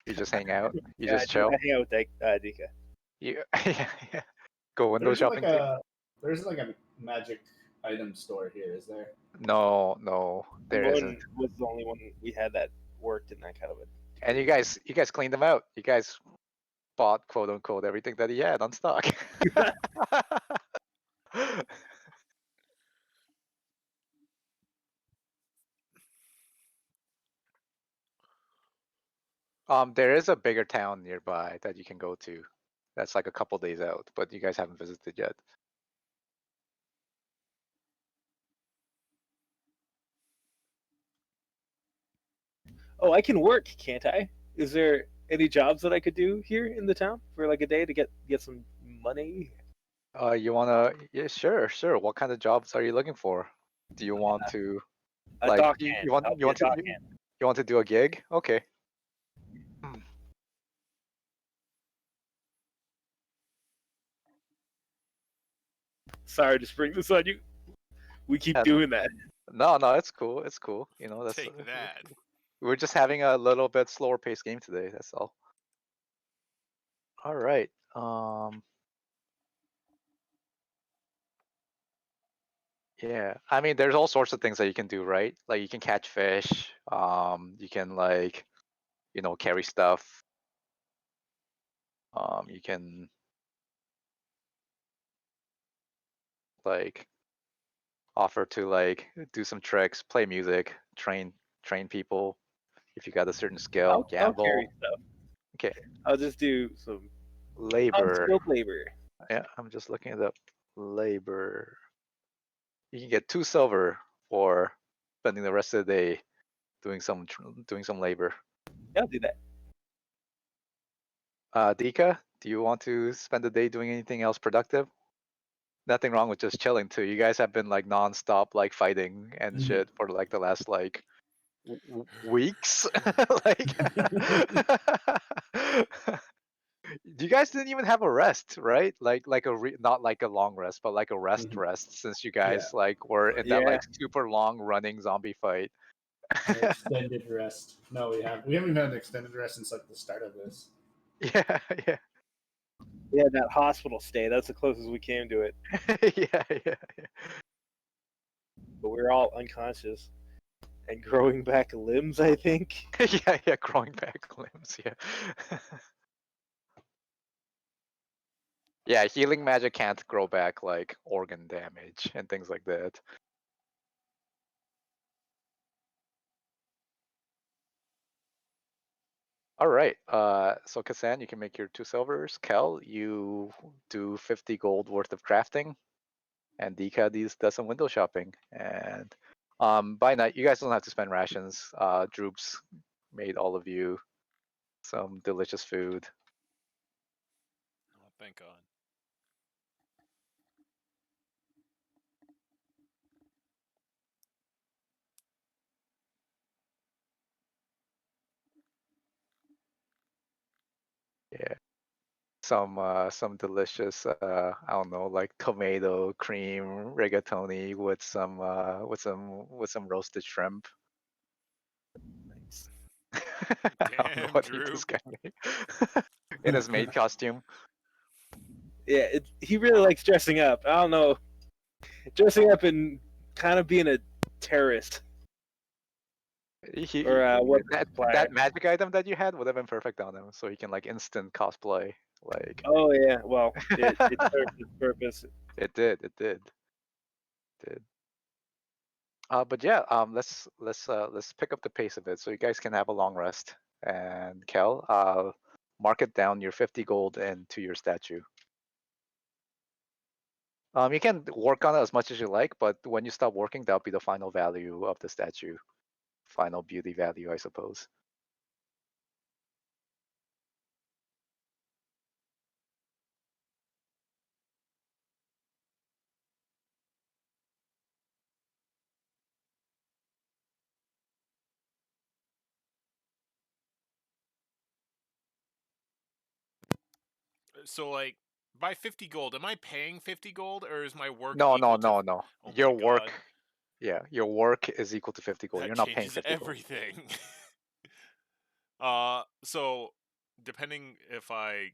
You just hang out. You Yeah, just chill. I hang out with Dika. You yeah. Go window shopping too. There's like a magic item store here, is there? No, there One isn't. was the only one we had that worked in that kind of a. And you guys cleaned them out. You guys bought quote unquote everything that he had on stock. There is a bigger town nearby that you can go to. That's like a couple days out, but you guys haven't visited yet. Oh, I can work, can't I? Is there any jobs that I could do here in the town for like a day to get some money? You wanna? Yeah, sure. What kind of jobs are you looking for? Do you want to A like dock you hand. want I'll you want be a to dock hand. you want to do a gig? Okay. Sorry to spring this on you. We keep Yeah, doing that. No, it's cool. It's cool. You know, that's Take that. we're just having a little bit slower paced game today. That's all. All right. Yeah. I mean, there's all sorts of things that you can do, right? Like you can catch fish. You can like, carry stuff. You can like offer to like do some tricks, play music, train people if you got a certain skill, I'll gamble. carry stuff. Okay. I'll just do some Labor. unskilled labor. Yeah, I'm just looking it up. Labor. You can get 2 silver for spending the rest of the day doing some labor. Yeah, I'll do that. Dika, do you want to spend the day doing anything else productive? Nothing wrong with just chilling too. You guys have been like nonstop like fighting and shit for like the last like weeks. Like you guys didn't even have a rest, right? Not like a long rest, but like a rest since you guys like were in that like super long running zombie fight. An extended rest. No, we haven't even had an extended rest since like the start of this. Yeah. Yeah, that hospital stay. That's the closest we came to it. Yeah. But we were all unconscious. And growing back limbs, I think. Yeah, growing back limbs. Yeah. Yeah, healing magic can't grow back like organ damage and things like that. All right. So Kassan, you can make your 2 silvers. Kel, you do 50 gold worth of crafting, and Dika does some window shopping. And by night, you guys don't have to spend rations. Droops made all of you some delicious food. Oh, thank God. Yeah. Some delicious I don't know, like tomato cream rigatoni with some roasted shrimp. Nice. I don't know Damn, what Drew. this guy made. In his maid costume. Yeah, he really likes dressing up. I don't know, dressing up and kind of being a terrorist or what That magic item that you had would have been perfect on him, so he can like instant cosplay. Like Oh yeah, well, it served its purpose. it did. But yeah, let's pick up the pace a bit so you guys can have a long rest. And Kel, mark it down your 50 gold into your statue. You can work on it as much as you like, but when you stop working, that'll be the final value of the statue. Final beauty value, I suppose. So, like, by 50 gold, am I paying 50 gold, or is my work No. equal to... Oh Your my work, God. yeah, your work is equal to 50 gold. That You're not paying changes 50 gold. everything. So, depending if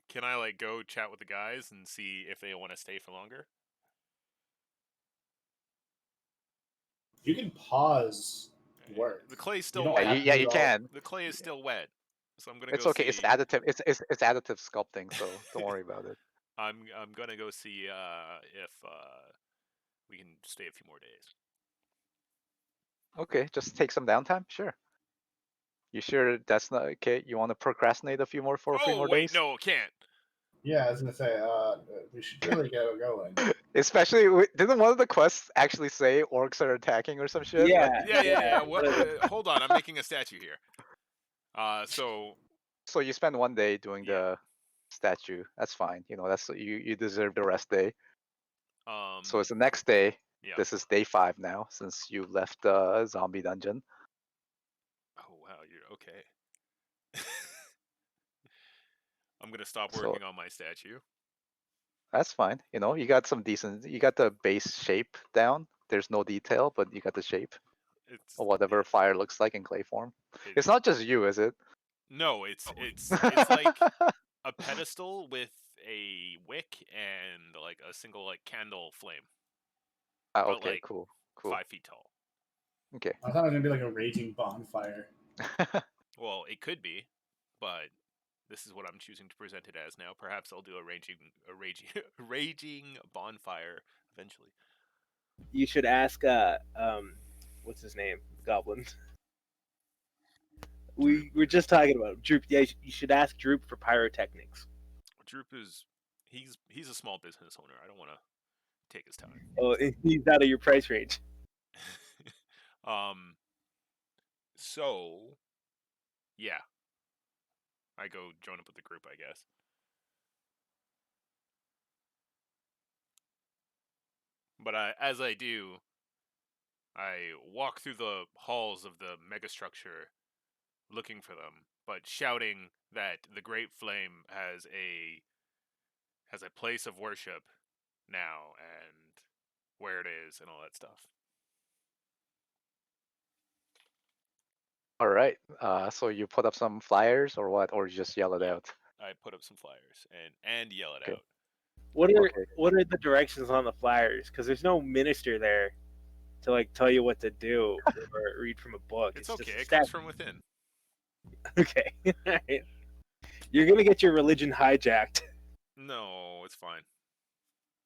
can I, like, go chat with the guys and see if they want to stay for longer? You can pause work. The clay's You still don't wet. have to Yeah, do you it all. can. The clay is still wet. So I'm gonna It's go okay. It's see... additive. It's additive sculpting, so don't worry about it. I'm gonna go see if we can stay a few more days. Okay, just take some downtime. Sure. You sure that's not okay? You want to procrastinate a few more for a few Oh more wait, days? no, can't. Yeah, I was gonna say, we should really get going. Especially, didn't one of the quests actually say orcs are attacking or some shit? Yeah, Like, Yeah. Well, hold on, I'm making a statue here. So so you spend one day doing Yeah. the statue. That's fine. You know, that's you deserve the rest day. So it's the next day. Yeah. This is day 5 now since you left the zombie dungeon. Oh wow, you're okay. I'm gonna stop So working on my statue. that's fine. You know, you got the base shape down. There's no detail, but you got the shape It's of whatever fire looks like in clay form. it- It's not just you, is it? no, it's like a pedestal with a wick and like a single like candle flame, but Okay, like cool. 5 feet tall. Okay. I thought it was gonna be like a raging bonfire. Well, it could be, but this is what I'm choosing to present it as now. Perhaps I'll do a raging bonfire eventually. you should ask what's his name, Goblin. We were just talking about him. Droop. Yeah, you should ask Droop for pyrotechnics. Droop is he's a small business owner. I don't want to take his time. Oh, he's out of your price range. So yeah, I go join up with the group, I guess. But as I do, I walk through the halls of the megastructure looking for them, but shouting that the Great Flame has a place of worship now and where it is and all that stuff. All right. So you put up some flyers or what, or you just yell it out? I put up some flyers and yell it Okay. out. What are Okay. what are the directions on the flyers? Because there's no minister there. to like tell you what to do or read from a book. It's Just okay. a It stat. comes from within. Okay. Alright. You're gonna get your religion hijacked. No, it's fine.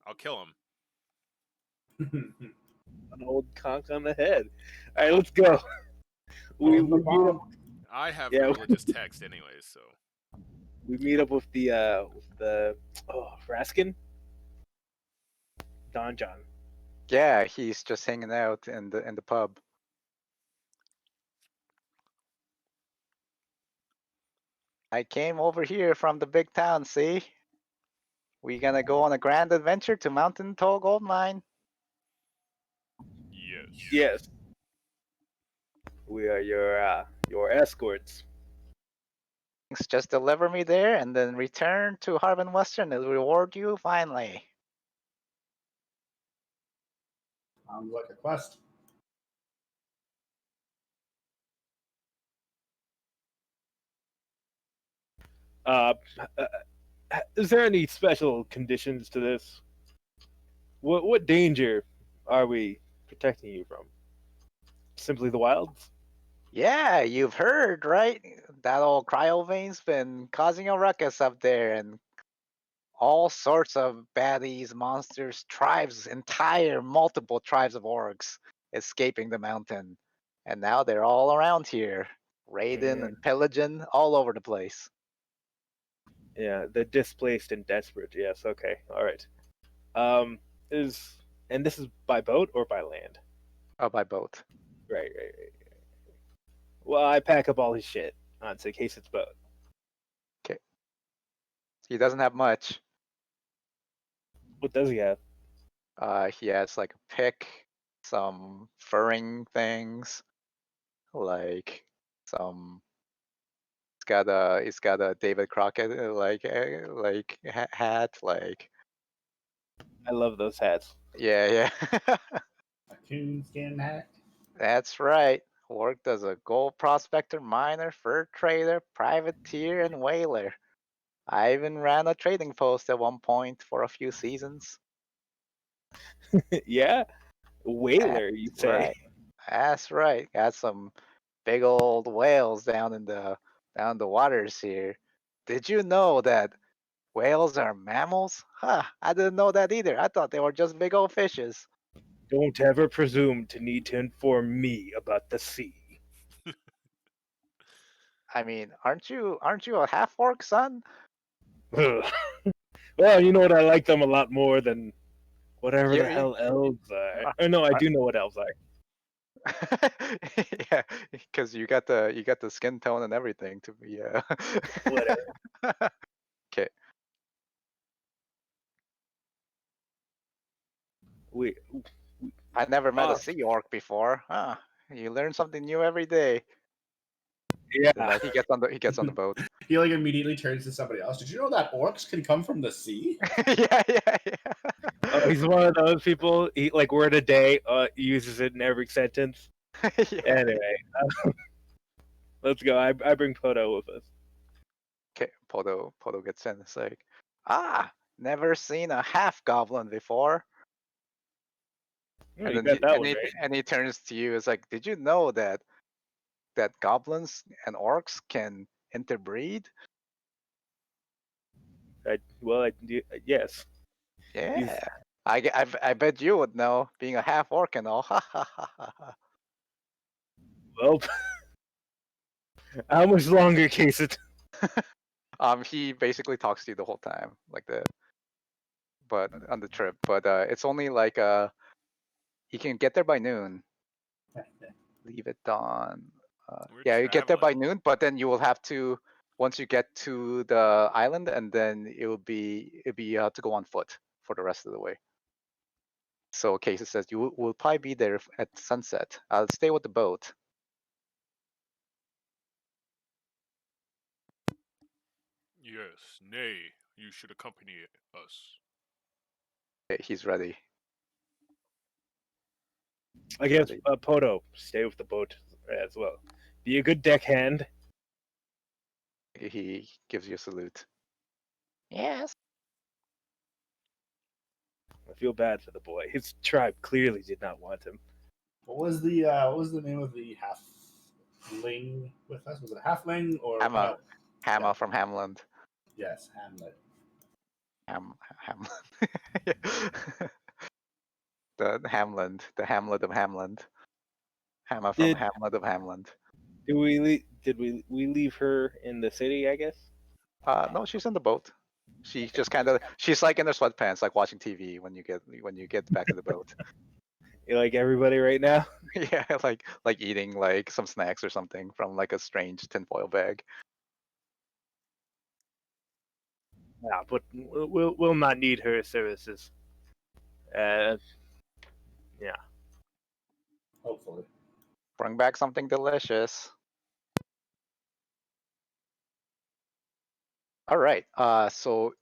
I'll kill him. An old conch on the head. All right, let's go. We On the meet up. bomb. I have Yeah. religious text anyways, so We meet up with the Raskin, Don John. Yeah, he's just hanging out in the pub. I came over here from the big town, see? We gonna go on a grand adventure to Mountain Toe Gold Mine. yes. Yes, we are your escorts. Just deliver me there and then return to Harbin Western. It'll reward you finally. Sounds like a quest. Uh, is there any special conditions to this? What danger are we protecting you from? Simply the wilds? Yeah, you've heard, right? That old Cryovane's been causing a ruckus up there and all sorts of baddies, monsters, tribes, entire multiple tribes of orcs escaping the mountain. And now they're all around here, raiding and pillaging all over the place. Yeah, the displaced and desperate. Yes. Okay. All right. Is and this is by boat or by land? Oh, by boat. Right. Well, I pack up all his shit onto case it's boat. Okay. He doesn't have much. What does he have? He has like a pick, some furring things, like some. He's got a David Crockett hat, like I love those hats. yeah. A coonskin hat. That's right. Worked as a gold prospector, miner, fur trader, privateer, and whaler. I even ran a trading post at one point for a few seasons. Yeah, That's whaler, you say? right. That's right. Got some big old whales down the waters here. Did you know that whales are mammals? Huh, I didn't know that either. I thought they were just big old fishes. Don't ever presume to need to inform me about the sea. I mean, aren't you a half orc, son? Ugh. Well, you know what? I like them a lot more than whatever the You, hell elves are. uh, Oh no, I uh, do know what elves are. yeah, because you got the skin tone and everything to be. Whatever. Okay, We, I never met a uh, sea orc before. Huh? You learn something new every day. yeah. Then he gets on the boat. He like immediately turns to somebody else. Did you know that orcs can come from the sea? Yeah. Oh, he's one of those people. He like word a day. Uses it in every sentence. Yeah. Anyway, let's go. I bring Poto with us. Okay, Poto gets in. It's like, never seen a half goblin before. Oh, And you then got that one right. he turns to you. It's like, did you know that goblins and orcs can interbreed? Yes. Yeah. I bet you would know, being a half orc and all. Ha ha ha ha ha. Well, how much longer, case it? He basically talks to you the whole time, like but on the trip. But it's only like he can get there by noon. Leave it on. We're Yeah, you get there by traveling. noon, but then you will have to, once you get to the island, and then it'll be you have to go on foot for the rest of the way. So Casey says you will probably be there at sunset. I'll stay with the boat. Yes, nay, you should accompany us. Okay, he's ready. I guess Ready. Poto, stay with the boat as well. Be a good deckhand. He gives you a salute. Yes. I feel bad for the boy. His tribe clearly did not want him. What was the name of the halfling with us? Was it a halfling or Hammer. no? Hammer Yeah. from Hamland. Yes, Hamlet. Hamlet. The Hamland. The Hamlet of Hamland. Hammer from Did Hamlet of Hamland. did we leave her in the city? I guess. No, she's on the boat. She just kind of she's like in her sweatpants, like watching TV when you get back to the boat. You like everybody right now? Yeah, like eating like some snacks or something from like a strange tinfoil bag. Yeah, but we'll not need her services. Yeah. Hopefully. Bring back something delicious. All right. So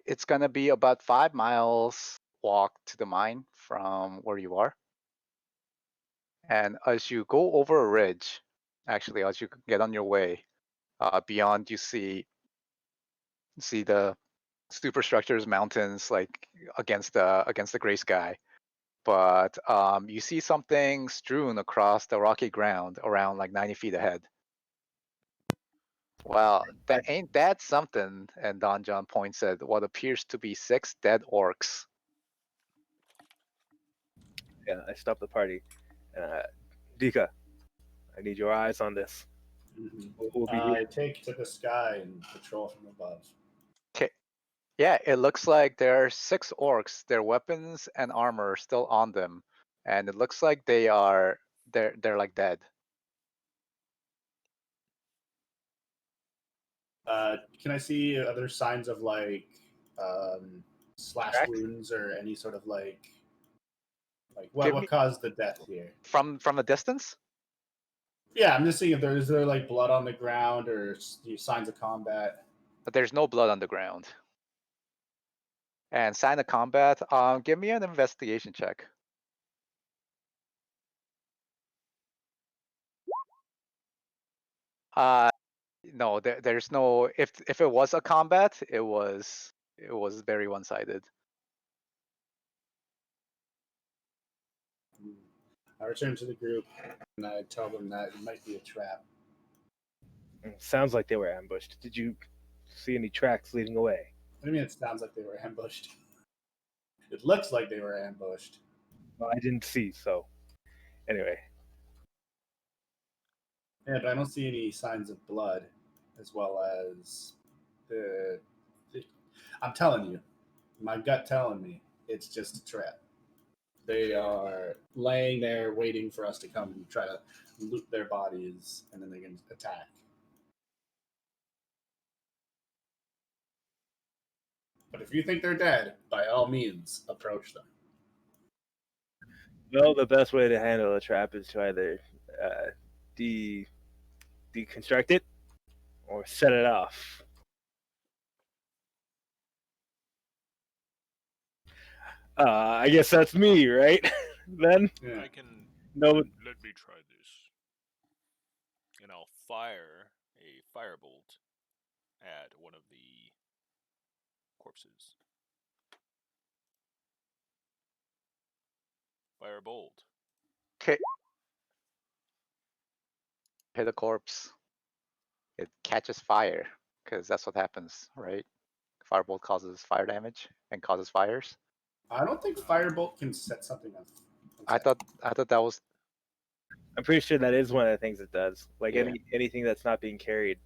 it's gonna be about 5 miles walk to the mine from where you are. And as you go over a ridge, actually, as you get on your way, beyond you see the superstructures, mountains, like against the gray sky. But you see something strewn across the rocky ground around like 90 feet ahead. Well, ain't that something? And Don John points at what appears to be 6 dead orcs. Yeah, I stopped the party. Dika, I need your eyes on this. Mm-hmm. We'll be here. I take to the sky and patrol from above. Okay. Yeah, it looks like there are 6 orcs. Their weapons and armor are still on them, and it looks like they're like dead. Can I see other signs of like slash Tracks? wounds or any sort of like Give what me caused the death here? from a distance. Yeah, I'm just seeing if is there like blood on the ground or signs of combat. But there's no blood on the ground. And sign of combat. Give me an investigation check. No, there's no. If it was a combat, it was very one-sided. I return to the group and I tell them that it might be a trap. Sounds like they were ambushed. Did you see any tracks leading away? What do you mean? It sounds like they were ambushed. It looks like they were ambushed. Well, I didn't see, so anyway. Yeah, but I don't see any signs of blood, as well as the I'm telling you, my gut telling me it's just a trap. They are laying there waiting for us to come and try to loot their bodies, and then they can attack. But if you think they're dead, by all means, approach them. Well, the best way to handle a trap is to either deconstruct it or set it off. I guess that's me, right? Then Yeah. I can. no. Let me try this. And I'll fire a firebolt at one of the corpses. Firebolt. Okay. Hit a corpse. It catches fire because that's what happens, right? Firebolt causes fire damage and causes fires. I don't think Firebolt can set something on. I thought that was. I'm pretty sure that is one of the things it does. Like Yeah. anything that's not being carried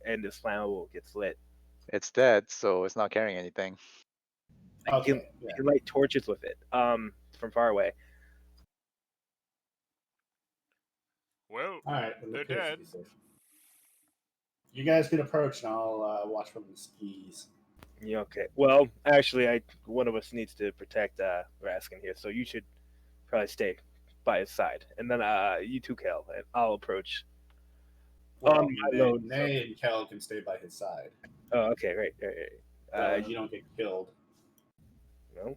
and is flammable gets lit. It's dead, so it's not carrying anything. Okay, You can light torches with it from far away. Well, all right. they're dead. You guys can approach, and I'll watch from the skis. Yeah, okay. Well, actually, one of us needs to protect Raskin here, so you should probably stay by his side, and then you two, Kel, and I'll approach. Well, my load, Nay and Kel can stay by his side. Oh, okay, right. You don't get killed. No.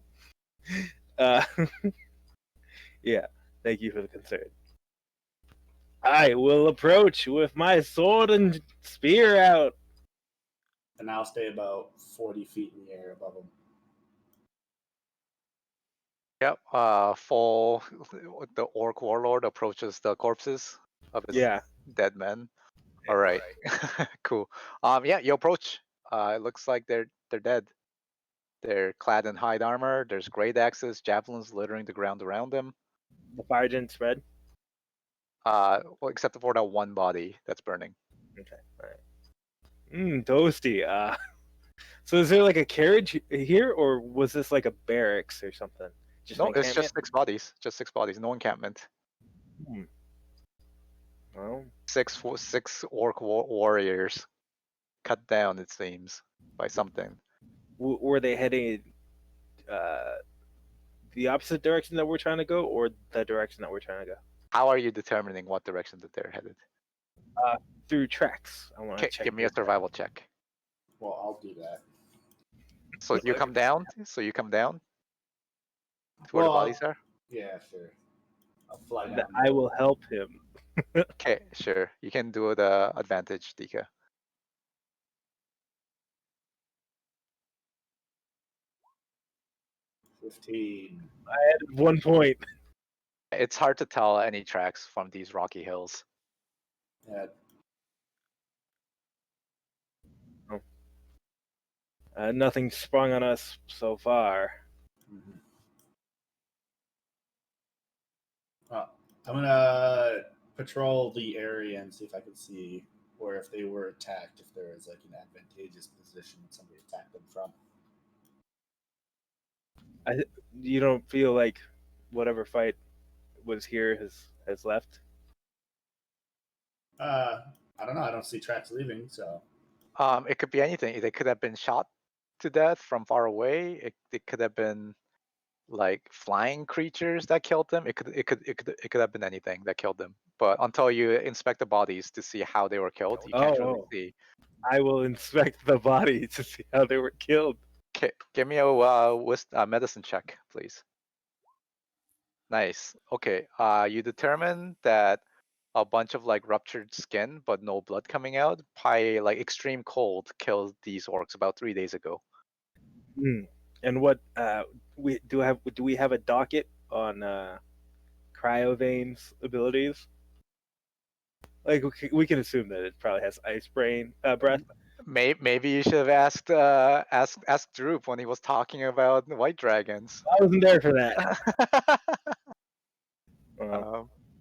Yeah. Thank you for the concern. I will approach with my sword and spear out. And I'll stay about 40 feet in the air above him. Yep. The orc warlord approaches the corpses of his Yeah. dead men. All right. Cool. Yeah, you approach. It looks like they're dead. They're clad in hide armor. There's great axes, javelins littering the ground around them. The fire didn't spread. Well, except for that one body that's burning. Okay. All right. Toasty. So is there like a carriage here, or was this like a barracks or something? Just No, an it's just encampment? 6 bodies. Just 6 bodies. No encampment. Well, Six orc warriors cut down. It seems by something. were they heading the opposite direction that we're trying to go, or the direction that we're trying to go? How are you determining what direction that they're headed? Through tracks. I want to Okay, check. give me a survival check. Well, I'll do that. So you come down. To where the bodies are. Yeah, sure. I'll fly down. That I will help him. Okay, sure. You can do the advantage, Dika. 15. I added 1 point. It's hard to tell any tracks from these rocky hills. Yeah. Nothing sprung on us so far. Mhm. Well, I'm gonna patrol the area and see if I can see, or if they were attacked, if there is like an advantageous position that somebody attacked them from. You don't feel like whatever fight was here has left? I don't know. I don't see tracks leaving, so It could be anything. They could have been shot to death from far away. It could have been like flying creatures that killed them. It could have been anything that killed them. But until you inspect the bodies to see how they were killed, you can't really see. I will inspect the body to see how they were killed. Okay, give me a medicine check, please. Nice. Okay. You determine that a bunch of like ruptured skin but no blood coming out by like extreme cold killed these orcs about 3 days ago. And what do we have a docket on Cryovane's abilities? Like we can assume that it probably has ice brain breath. Maybe you should have asked Droop when he was talking about the white dragons. I wasn't there for that.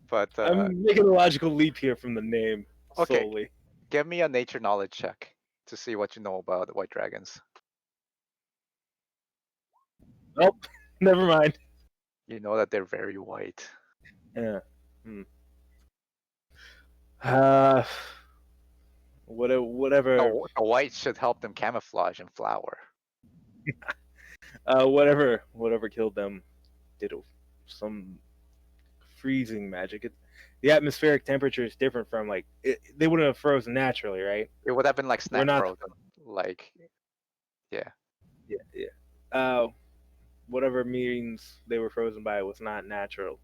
But I'm making a logical leap here from the name okay. solely. Give me a nature knowledge check to see what you know about the white dragons. Nope, never mind. You know that they're very white. Yeah. Whatever. The white should help them camouflage and flower. Whatever killed them did some freezing magic. The atmospheric temperature is different from like they wouldn't have frozen naturally, right? It would have been like snap not- frozen. Like, yeah. Yeah. Whatever means they were frozen by was not natural.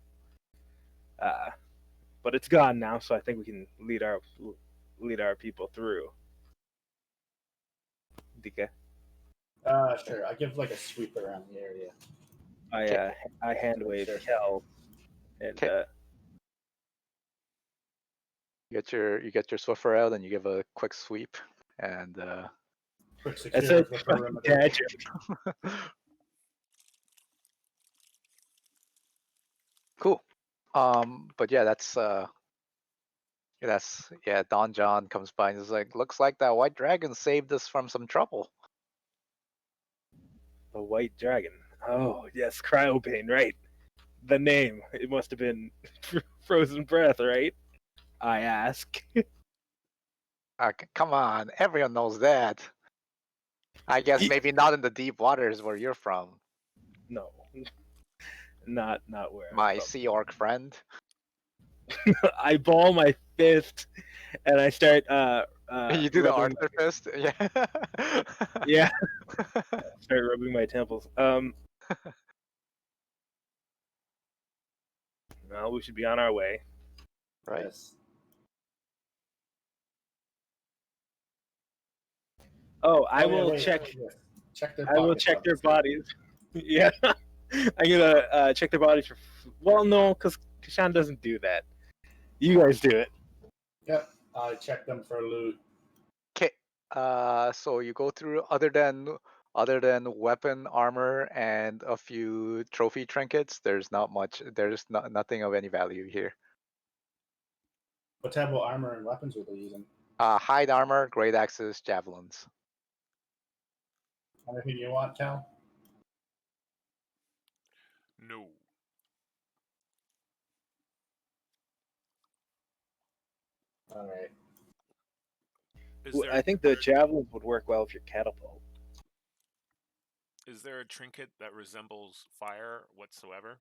But it's gone now, so I think we can lead our people through. DK. Sure. I give like a sweep around the area. I hand wave Sure. Kel, and You get your Swiffer out and you give a quick sweep and Quick that's secure a the perimeter. gadget. Cool. But yeah, that's Don John comes by and is like, looks like that white dragon saved us from some trouble. The white dragon. Oh yes, Cryobane, right? The name. It must have been Frozen Breath, right? I ask. Come on, everyone knows that. I guess maybe not in the deep waters where you're from. No, not where. My sea orc friend. I ball my fist and I start. You do the rubbing Arthur fist, yeah. Yeah. Start rubbing my temples. Well, we should be on our way. Right. Yes. Oh, I will Wait, check. yes. Check their I will pockets, check their obviously. bodies. Yeah. I'm gonna check their bodies for. Well, no, because Kashan doesn't do that. You guys do it. Yep. I check them for loot. Okay. So you go through other than weapon, armor, and a few trophy trinkets. There's not much. There's nothing of any value here. What type of armor and weapons were they using? Hide armor, great axes, javelins. Anything you want, Cal? No. All right. Is there I think the javelins would work well with your catapult. is there a trinket that resembles fire whatsoever?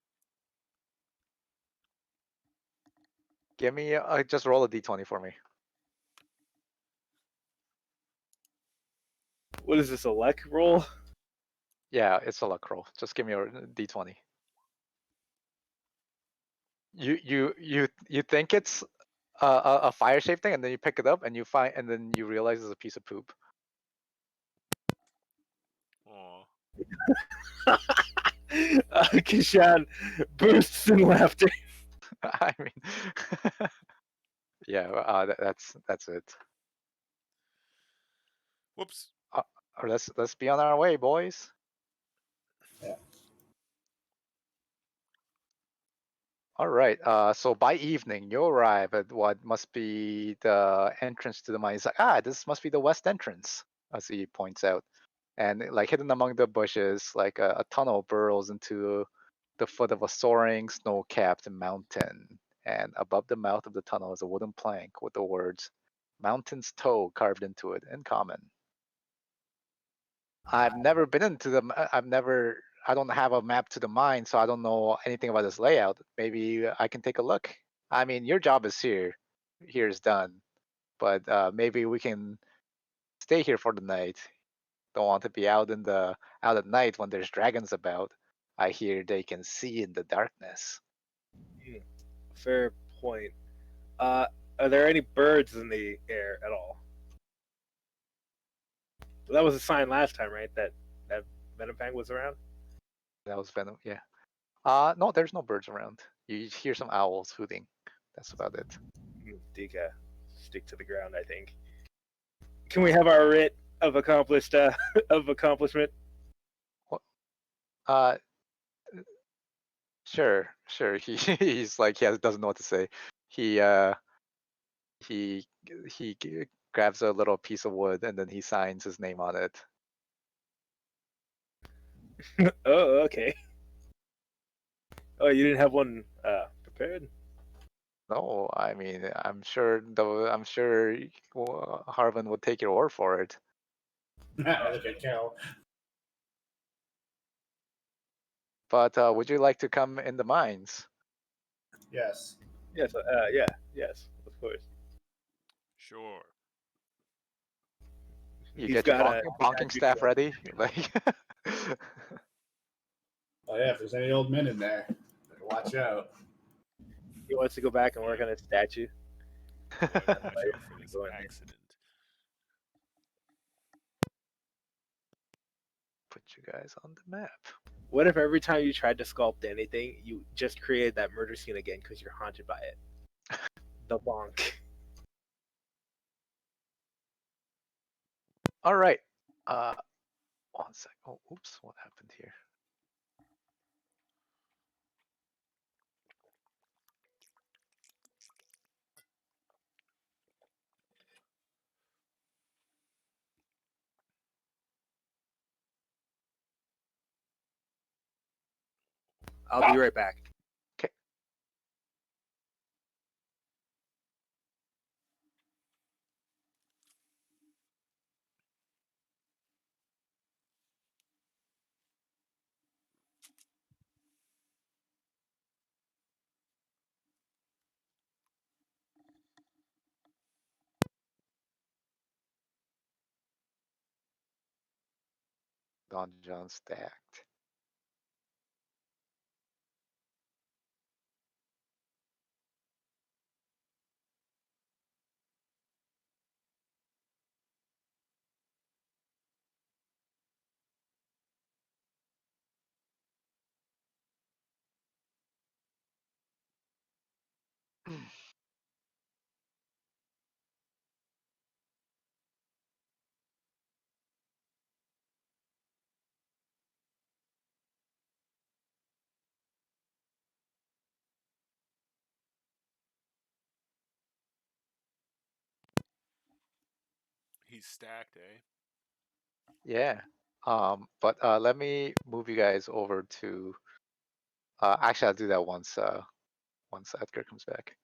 Give me just roll a d20 for me. What is this, a luck roll? Yeah, it's a luck roll. Just give me a d20. You think it's a fire shaped thing, and then you pick it up, and then you realize it's a piece of poop. Aw. Kashan bursts in laughter. I mean, yeah, that's it. Whoops. Or let's be on our way, boys. Yeah. All right. So by evening, you arrive at what must be the entrance to the mine. It's like, this must be the west entrance, as he points out. And like hidden among the bushes, like a tunnel burrows into the foot of a soaring, snow-capped mountain. And above the mouth of the tunnel is a wooden plank with the words "Mountain's Toe" carved into it in common. I've never been into them. I don't have a map to the mine, so I don't know anything about this layout. Maybe I can take a look. I mean, your job is here. Here is done. But maybe we can stay here for the night. Don't want to be out at night when there's dragons about. I hear they can see in the darkness. Fair point. Are there any birds in the air at all? That was a sign last time, right? That Venomfang was around. That was Venom. Yeah. No, there's no birds around. You hear some owls hooting. That's about it. Dika, stick to the ground. I think. Can we have our writ of accomplished of accomplishment? Uh, sure. He's like doesn't know what to say. He he grabs a little piece of wood and then he signs his name on it. Oh, okay. Oh, you didn't have one prepared? No, I mean I'm sure Harvin would take your word for it. Look at Cal. But would you like to come in the mines? Yes. Yes. Yes. Of course. Sure. You He's get your got a bonking staff ready, like. Oh yeah. If there's any old men in there, better watch out. He wants to go back and work on his statue. Boy, watch out for this Go in there. accident. Put you guys on the map. What if every time you tried to sculpt anything, you just created that murder scene again because you're haunted by it? The bonk. All right. 1 sec. Oh, oops. What happened here? I'll be right back. Okay. Donjon stacked. He's stacked, eh? Yeah. But let me move you guys over to. Actually, I'll do that once Edgar comes back.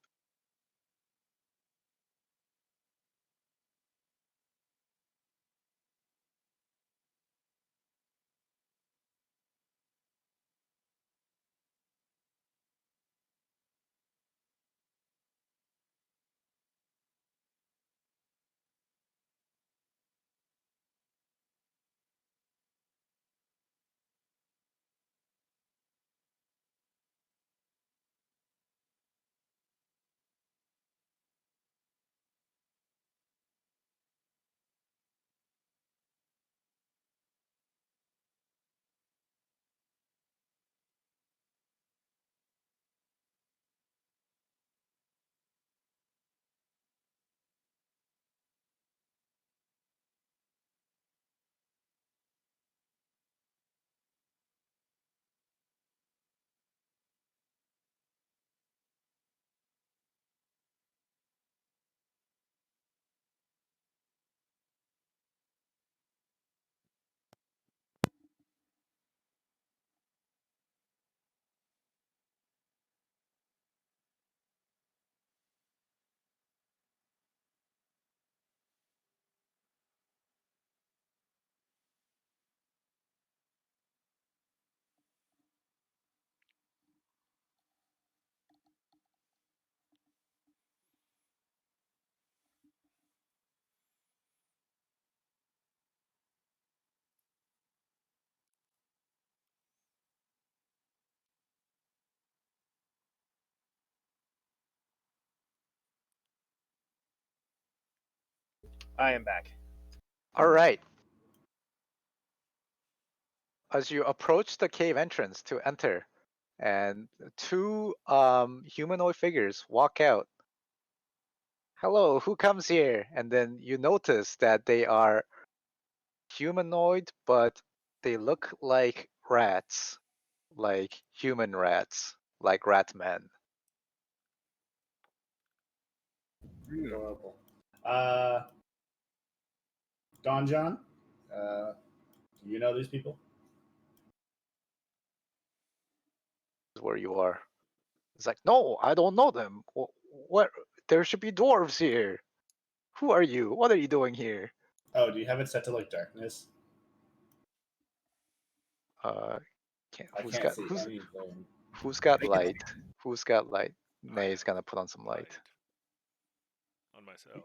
I am back. All right. As you approach the cave entrance to enter, and two humanoid figures walk out. Hello, who comes here? And then you notice that they are humanoid, but they look like rats, like human rats, like rat men. Adorable. Don John, do you know these people? Is where you are. It's like, no, I don't know them. What? There should be dwarves here. Who are you? What are you doing here? Oh, do you have it set to like darkness? I can't got see anything. who's got light? Who's got light? Nay's gonna put on some light. On myself.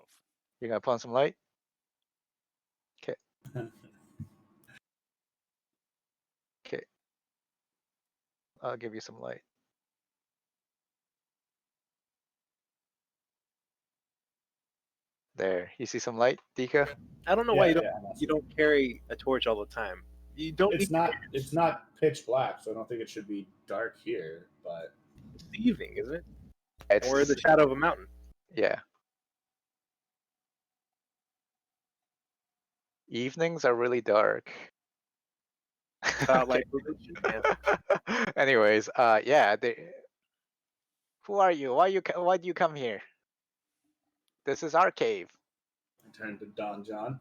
You're gonna put on some light? Okay. Okay. I'll give you some light. There. You see some light, Dika? I don't know Yeah, why yeah, you don't carry a torch all the time. You don't. It's not pitch black, so I don't think it should be dark here. But It's the evening, isn't it? It's Or the shadow of a mountain. Yeah. Evenings are really dark. About like religion. Yeah. Anyways, yeah. Who are you? Why do you come here? This is our cave. I turned to Don John.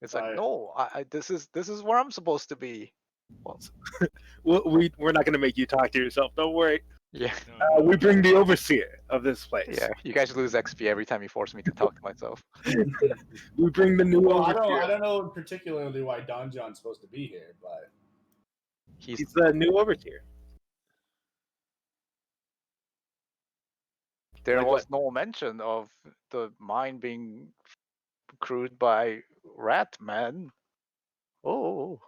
It's like, no, this is where I'm supposed to be. Well, We're not going to make you talk to yourself. Don't worry. yeah, No, We bring the overseer of this place. yeah. You guys lose XP every time you force me to talk to myself. We bring the new Well, overseer. I don't know particularly why Don John's supposed to be here, but He's the new overseer. There Like was what? no mention of the mine being crewed by rat men. Oh,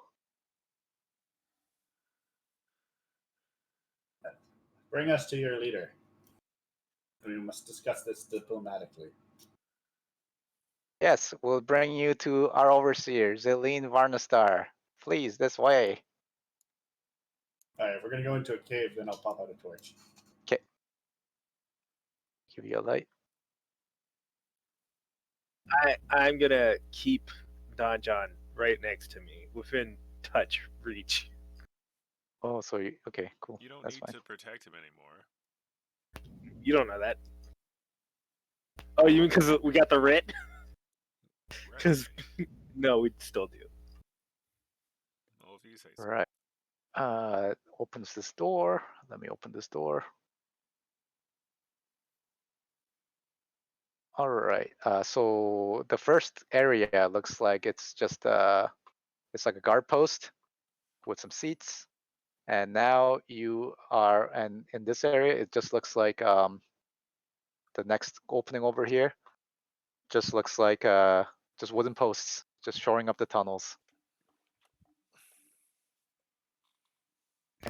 bring us to your leader. We must discuss this diplomatically. yes, we'll bring you to our overseer, Zelene Varnastar. Please, this way. All right, if we're gonna go into a cave, then I'll pop out a torch. Okay. give you a light. I'm gonna keep Don John right next to me, within touch reach. Oh, so you, okay, cool. You don't That's need fine. to protect him anymore. You don't know that. Oh, you mean because we got the writ? Because no, we still do. Well, if you say so. Right. Opens this door. Let me open this door. All right. So the first area looks like it's just it's like a guard post with some seats. And now you are, and in this area, it just looks like the next opening over here just looks like just wooden posts, just shoring up the tunnels.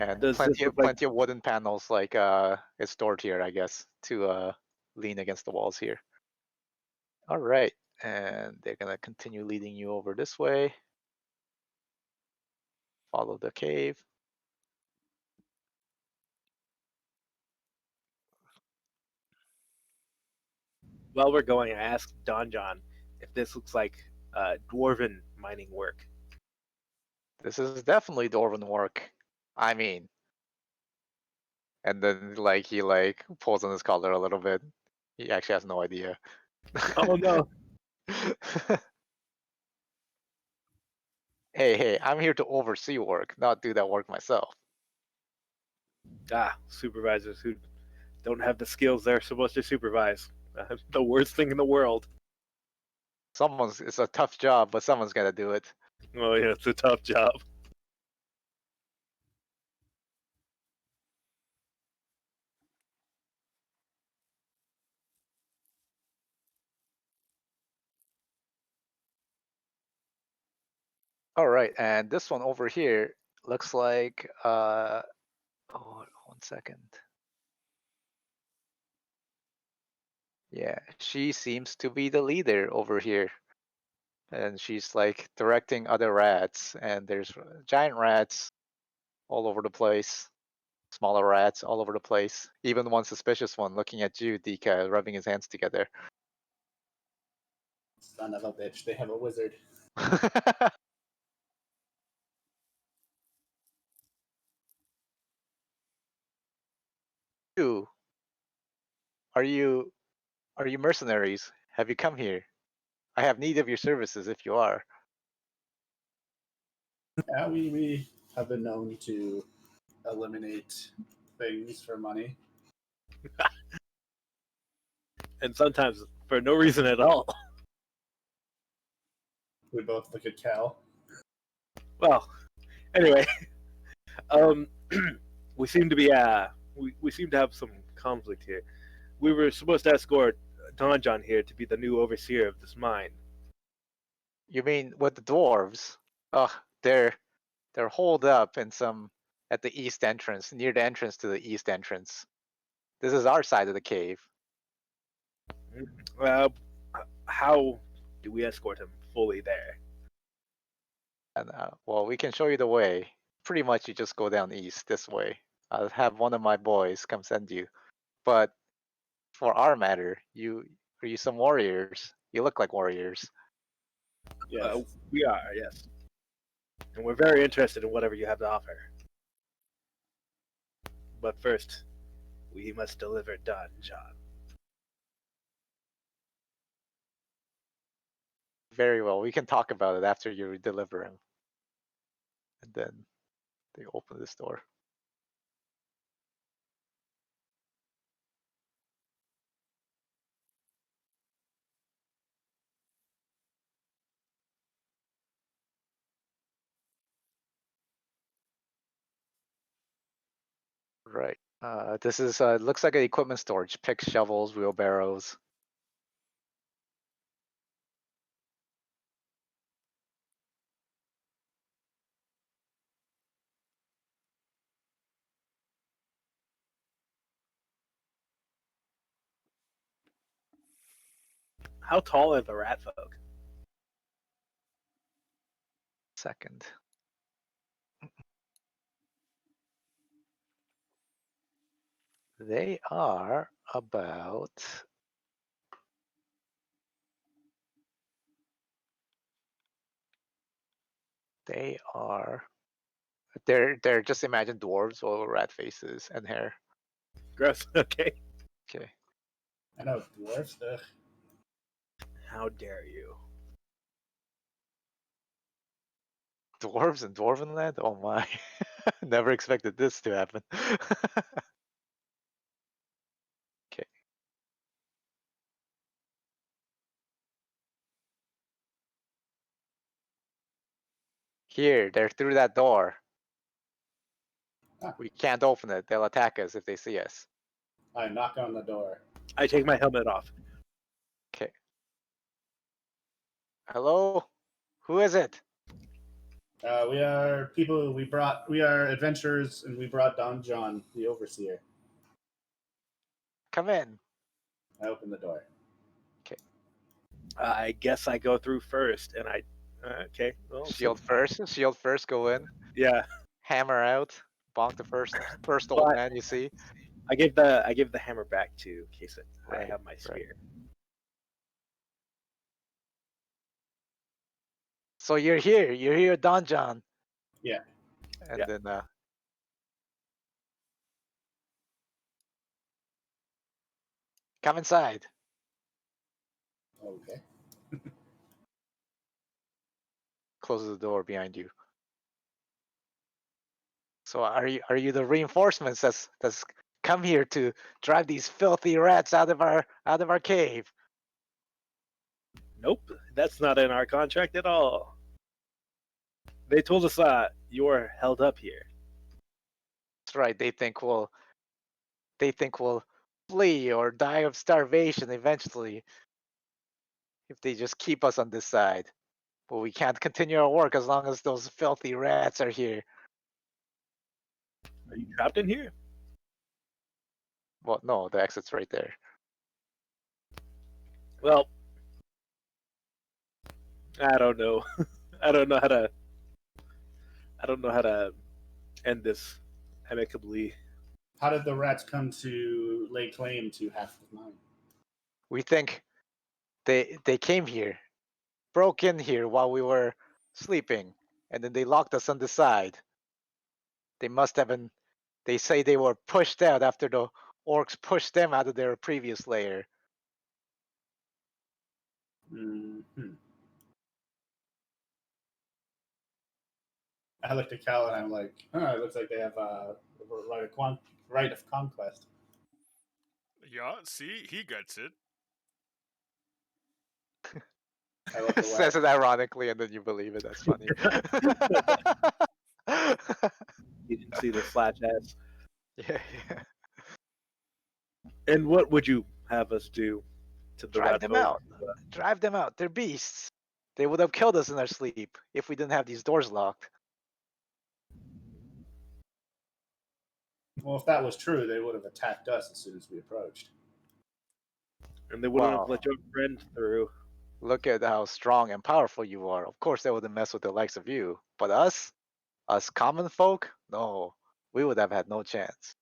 And Does this look like? plenty of wooden panels like it's stored here, I guess, to lean against the walls here. All right, and they're gonna continue leading you over this way. Follow the cave. While we're going, I asked Don John if this looks like dwarven mining work. This is definitely dwarven work. I mean, and then like he like pulls on his collar a little bit. He actually has no idea. Oh no! Hey, I'm here to oversee work, not do that work myself. Supervisors who don't have the skills they're supposed to supervise. The worst thing in the world. It's a tough job, but someone's gotta do it. Oh yeah, it's a tough job. All right, and this one over here looks like oh, 1 second. Yeah, she seems to be the leader over here. And she's like directing other rats, and there's giant rats all over the place, smaller rats all over the place. Even one suspicious one looking at you, Dika, rubbing his hands together. Son of a bitch, they have a wizard. You, are you are you mercenaries? Have you come here? I have need of your services if you are. Yeah, we have been known to eliminate things for money. And sometimes for no reason at all. We both look at Cal. Well, anyway, um, we seem to be we seem to have some conflict here. We were supposed to escort Don John here to be the new overseer of this mine. You mean with the dwarves? Ugh, they're holed up in some at the east entrance, near the entrance to the east entrance. This is our side of the cave. How do we escort him fully there? And well, we can show you the way. Pretty much, you just go down east this way. I'll have one of my boys come send you. But for our matter, are you some warriors? You look like warriors. Yes. We are, yes. And we're very interested in whatever you have to offer. But first, we must deliver Don John. Very well. We can talk about it after you deliver him. And then they open this door. Right. This is looks like an equipment storage. Picks, shovels, wheelbarrows. How tall are the rat folk? They are about. They are. They're just imagine dwarves with rat faces and hair. Gross. Okay. Okay. I know dwarves. Ugh. How dare you? Dwarves in Dwarvenland? Oh my. Never expected this to happen. Okay. Here, they're through that door. Ah. We can't open it. They'll attack us if they see us. I knock on the door. I take my helmet off. Okay. Hello? Who is it? We are people. We are adventurers, and we brought Don John, the overseer. Come in. I open the door. I guess I go through first, and I. Okay. Well, Shield first. Shield first. Go in. yeah. Hammer out. Bonk the first old But- man you see. I give the hammer back to Case. I Right, have my right. spear. So you're here. You're here, Don John. Yeah. And Yeah. then come inside. Okay. Closes the door behind you. So are you the reinforcements that's come here to drive these filthy rats out of our cave? Nope, that's not in our contract at all. They told us you're held up here. That's right. They think we'll flee or die of starvation eventually if they just keep us on this side. But we can't continue our work as long as those filthy rats are here. Are you trapped in here? Well, no, the exit's right there. Well, I don't know. I don't know how to. I don't know how to end this amicably. How did the rats come to lay claim to half of mine? We think they came here, broke in here while we were sleeping, and then they locked us on the side. They must have been. They say they were pushed out after the orcs pushed them out of their previous lair. Mm-hmm. I looked at Cal and I'm like, it looks like they have a right of conquest. Yeah, see, he gets it. I look away. Says it ironically, and then you believe it. That's funny. You didn't see the slash ass. Yeah. And what would you have us do to the Drive rat them folk? out. Drive them out. They're beasts. They would have killed us in our sleep if we didn't have these doors locked. Well, if that was true, they would have attacked us as soon as we approached. And they wouldn't Wow. have let your friend through. Look at how strong and powerful you are. Of course, they wouldn't mess with the likes of you. But us common folk, no, we would have had no chance.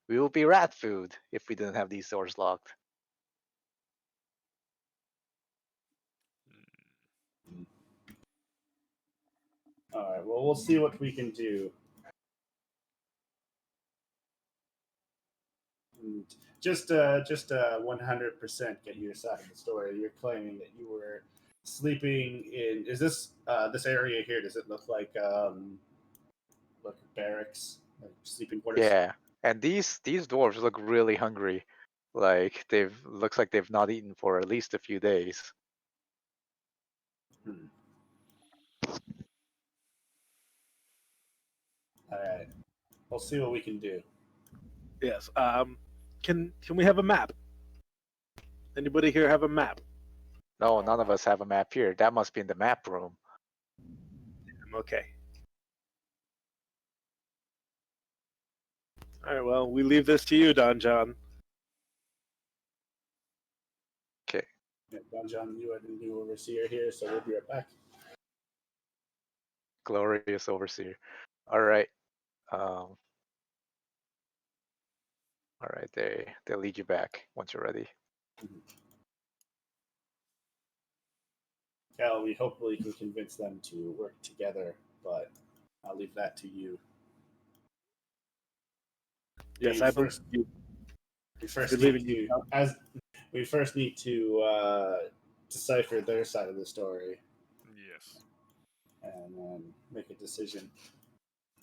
We would be rat food if we didn't have these doors locked. All right. Well, we'll see what we can do. And just 100% get your side of the story. You're claiming that you were sleeping in. Is this area here? Does it look like barracks, like sleeping quarters? Yeah, and these dwarves look really hungry. Like looks like they've not eaten for at least a few days. Hmm. All right. We'll see what we can do. Yes. Can we have a map? Anybody here have a map? No, none of us have a map here. That must be in the map room. Okay. All right. Well, we leave this to you, Don John. Okay. Yeah, Don John, you are the new overseer here, so we'll be right back. Glorious overseer. All right. All right, they lead you back once you're ready. Cal, we hopefully can convince them to work together, but I'll leave that to you. Yes, We I first, believe you. we first Believe need in you, to Cal. as we first need to decipher their side of the story Yes. and make a decision.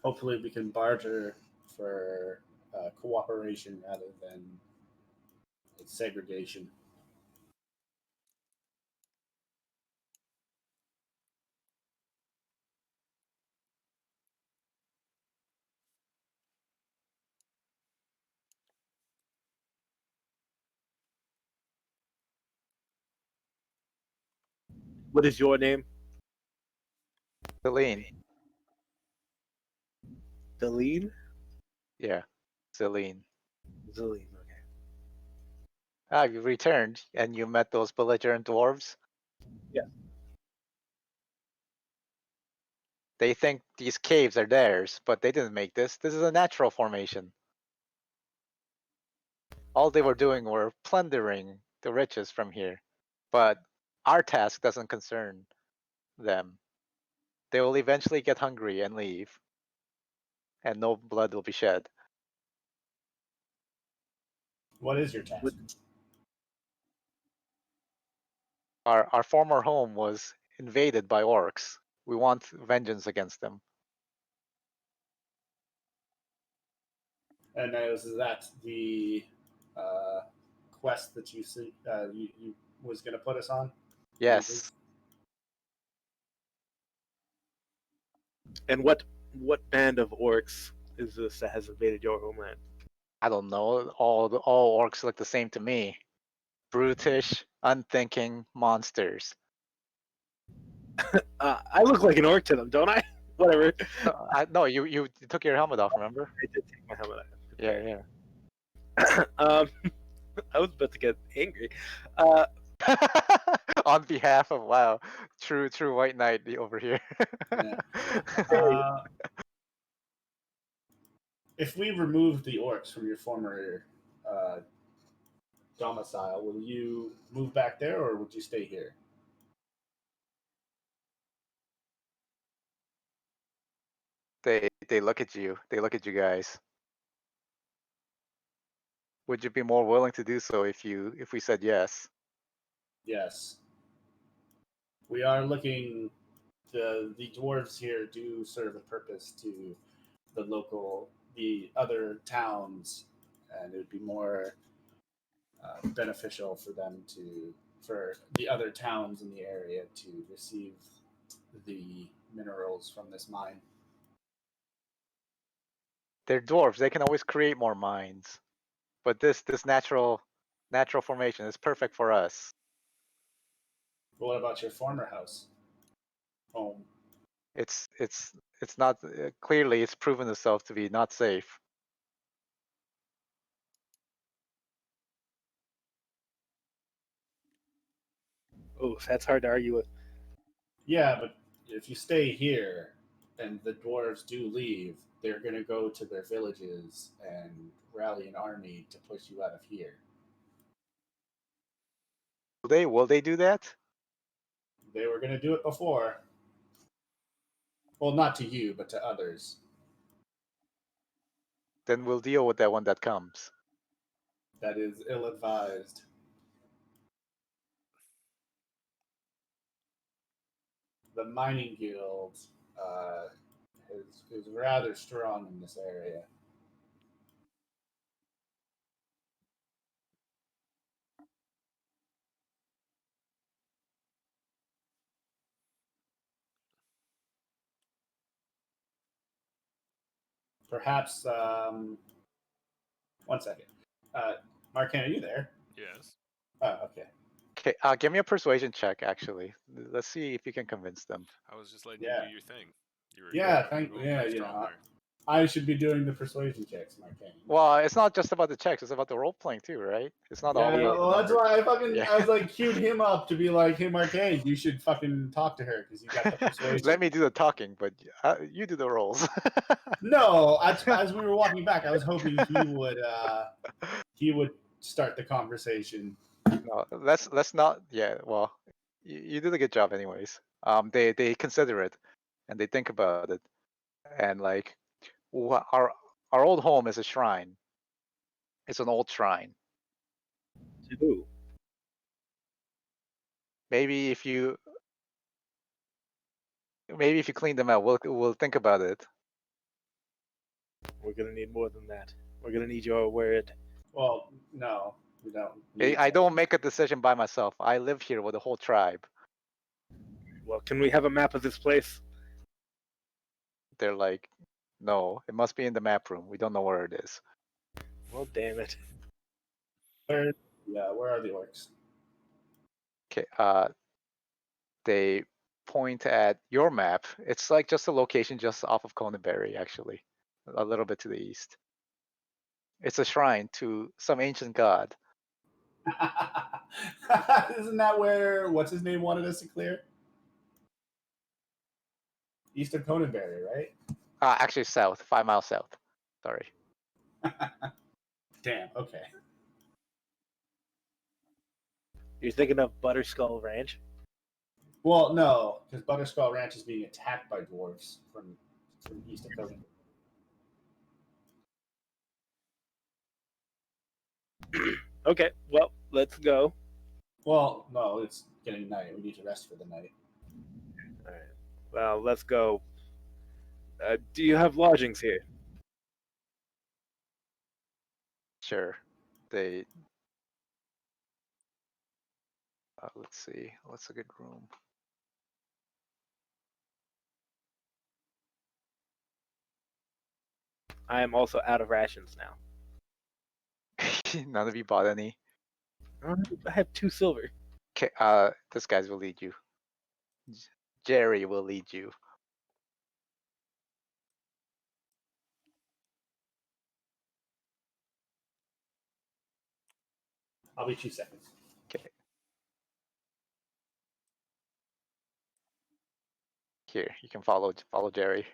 Hopefully, we can barter for cooperation rather than segregation. What is your name? Celine, Deline? yeah, Celine. Zeline, okay. Ah, you returned and you met those belligerent dwarves. Yeah. They think these caves are theirs, but they didn't make this. This is a natural formation. All they were doing were plundering the riches from here. But our task doesn't concern them. They will eventually get hungry and leave, and no blood will be shed. What is your task? Our former home was invaded by orcs. We want vengeance against them. And is that the uh, quest that you was going to put us on? Yes, And what band of orcs is this that has invaded your homeland? I don't know. All orcs look the same to me. Brutish, unthinking monsters. I look like an orc to them, don't I? Whatever. No, you took your helmet off. Remember? I did take my helmet off. Yeah, yeah. I was about to get angry. Uh, On behalf of wow, true white knight over here. Yeah. Uh, if we remove the orcs from your former uh, domicile, will you move back there or would you stay here? They look at you. They look at you guys. Would you be more willing to do so if we said yes? Yes. We are looking. The dwarves here do serve a purpose to the other towns, and it would be more beneficial for them for the other towns in the area to receive the minerals from this mine. They're dwarves. They can always create more mines. But this natural formation is perfect for us. But what about your former house, home? It's it's it's not clearly it's proven itself to be not safe. oh, that's hard to argue with. Yeah, but if you stay here and the dwarves do leave, they're going to go to their villages and rally an army to push you out of here. Will they do that? They were going to do it before. Well, not to you, but to others. Then we'll deal with that when that comes. That is ill advised. The mining guild is rather strong in this area. Perhaps, one second. Mark, are you there? Yes. Oh, okay. Okay, give me a persuasion check. Actually, let's see if you can convince them. I was just letting you Yeah. do your thing. You were Yeah, you were going yeah, pretty strong there. I should be doing the persuasion checks, Marcane. Well, it's not just about the checks; it's about the role playing too, right? It's not all Yeah, about well, the that's numbers. why I fucking Yeah. I was like queued him up to be like, hey, Marcane, you should fucking talk to her because you got the persuasion. Let me do the talking, but you do the roles. No, as we were walking back, I was hoping he would start the conversation. No, let's not. Yeah, well, you did a good job, anyways. They consider it, and they think about it, and like, our old home is a shrine. It's an old shrine. To who? Maybe if you clean them out, we'll think about it. We're gonna need more than that. We're gonna need your word. Well, no, we don't. I don't make a decision by myself. I live here with the whole tribe. Well, can we have a map of this place? They're like, no, it must be in the map room. We don't know where it is. Well, damn it. Where are the orcs? Okay, they point at your map. It's like just a location just off of Conanberry, actually, a little bit to the east. It's a shrine to some ancient god. Isn't that where what's his name wanted us to clear? East of Conanberry, right? Actually, south, 5 miles south. Sorry. Damn. Okay. You're thinking of Butterskull Ranch? Well, no, because Butterskull Ranch is being attacked by dwarves from east of Conanberry. Okay, well, let's go. Well, no, it's getting night. We need to rest for the night. All right. Well, let's go. Do you have lodgings here? Sure. They. Let's see. What's a good room? I am also out of rations now. None of you bought any. I have 2 silver. Okay, this guys will lead you. Jerry will lead you. I'll be 2 seconds. Okay. Here, you can follow Jerry.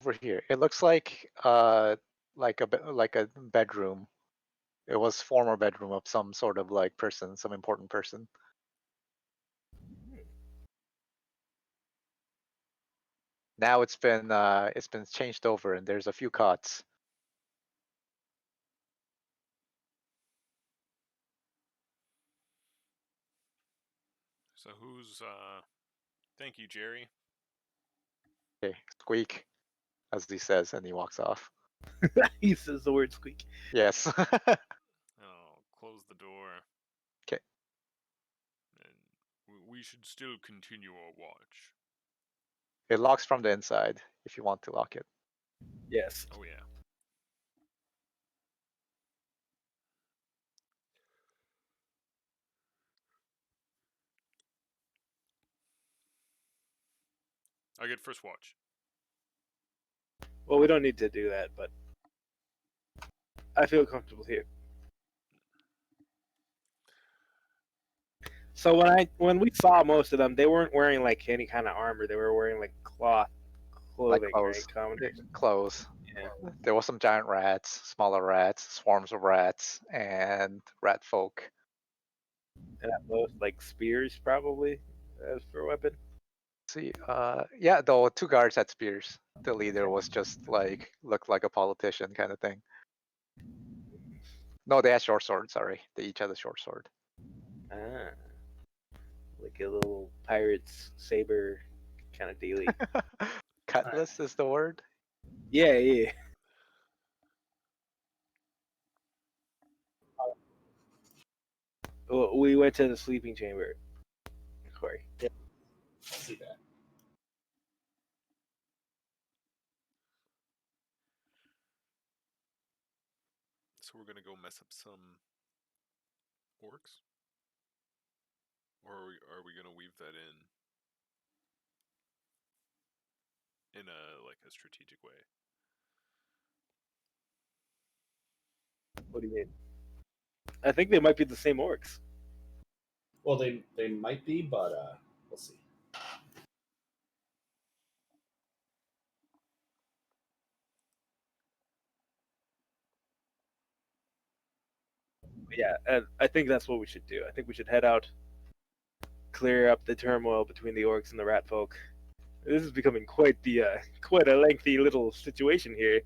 Over here, it looks like a bedroom. It was former bedroom of some sort of like person, some important person. Now it's been changed over, and there's a few cots. So who's thank you, Jerry. Okay, squeak, as he says, and he walks off. He says the word squeak. Yes. Oh, close the door. 'Kay. And we should still continue our watch. It locks from the inside if you want to lock it. Yes. Oh yeah. I get first watch. Well, we don't need to do that, but I feel comfortable here. So when we saw most of them, they weren't wearing like any kind of armor. They were wearing like cloth clothing, clothes. right? Common. Clothes. Yeah. There was some giant rats, smaller rats, swarms of rats, and rat folk. And at most, like spears, probably, as for a weapon. see. Yeah, the two guards had spears. The leader was just like looked like a politician kind of thing. No, they had short swords. Sorry, they each had a short sword. Ah, like a little pirate's saber kind of dealy. Cutlass is the word. Yeah, yeah. Well, we went to the sleeping chamber, Corey. I see that. So we're gonna go mess up some orcs, or are we gonna weave that in a like a strategic way? What do you mean? I think they might be the same orcs. Well, they might be, but we'll see. Yeah, and I think that's what we should do. I think we should head out, clear up the turmoil between the orcs and the rat folk. This is becoming quite a lengthy little situation here.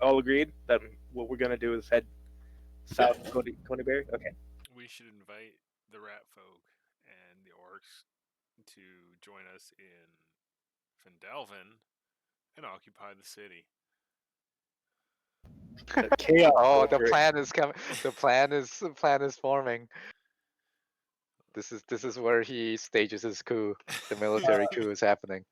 All agreed that what we're gonna do is head south of Coneyberry. Okay. We should invite the rat folk and the orcs to join us in Phandelver and occupy the city. Chaos. Oh, the over it. plan is coming. The plan is forming. This is where he stages his coup. The military coup is happening.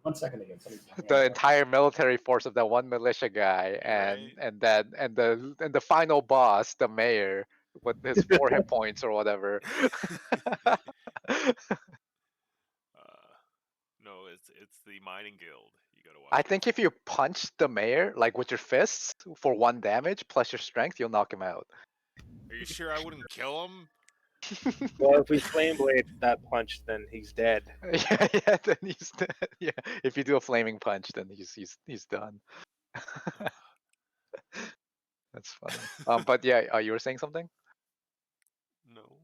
1 second again. Somebody's coming The in. entire military force of that one militia guy, Right. and the final boss, the mayor, with his 4 hit points or whatever. No, it's the mining guild. You gotta watch I out think for. if you punch the mayor like with your fists for 1 damage plus your strength, you'll knock him out. Are you sure I wouldn't kill him? Well, if we flame blade that punch, then he's dead. Yeah, then he's dead. Yeah, if you do a flaming punch, then he's done. That's funny. But yeah, you were saying something? No.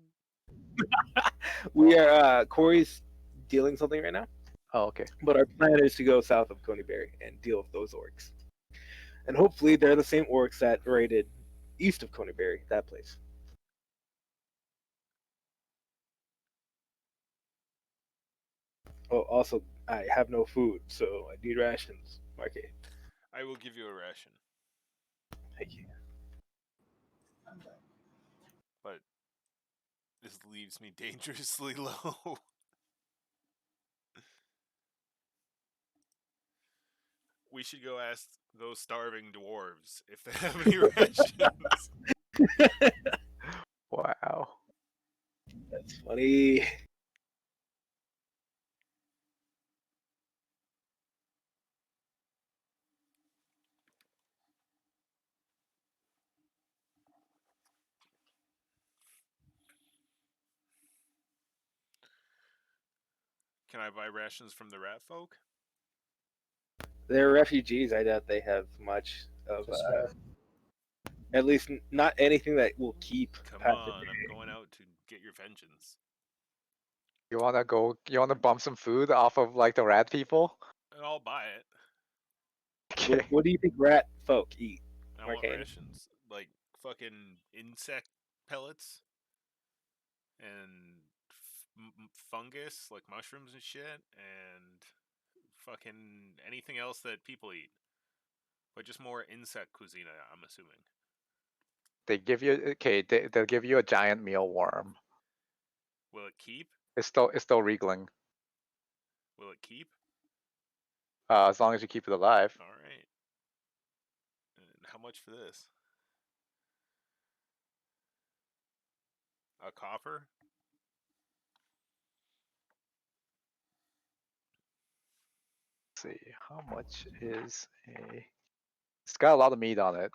We are Corey's dealing something right now, Oh, okay. but our plan is to go south of Coneyberry and deal with those orcs. And hopefully they're the same orcs that raided east of Coneyberry, that place. Oh, also, I have no food, so I need rations. Market. I will give you a ration, Thank you. I'm done. but this leaves me dangerously low. We should go ask those starving dwarves if they have any rations. Wow. That's funny. Can I buy rations from the rat folk? They're refugees. I doubt they have much of, Just at least not anything that will keep. Come past on, the I'm day. going out to get your vengeance. You wanna bump some food off of like the rat people? And I'll buy it. Okay. What do you think rat folk eat? I want Arcane. rations. Like fucking insect pellets and fungus, like mushrooms and shit, and fucking anything else that people eat. But just more insect cuisine, I'm assuming. They give you they'll give you a giant mealworm. Will it keep? It's still wriggling. Will it keep? As long as you keep it alive. All right. And how much for this? A copper? Let's see, how much is a? It's got a lot of meat on it.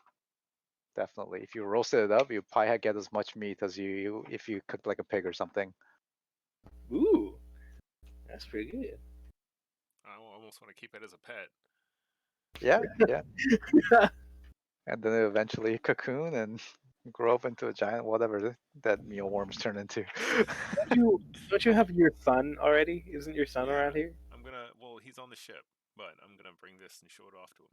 Definitely. If you roasted it up, you probably get as much meat as you if you cooked like a pig or something. Ooh, that's pretty good. I almost want to keep it as a pet. Yeah, yeah. and then eventually cocoon and grow up into a giant whatever that mealworms turn into. Don't you have your son already? Isn't your son Yeah, around here? I'm gonna. Well, he's on the ship, but I'm gonna bring this and show it off to him.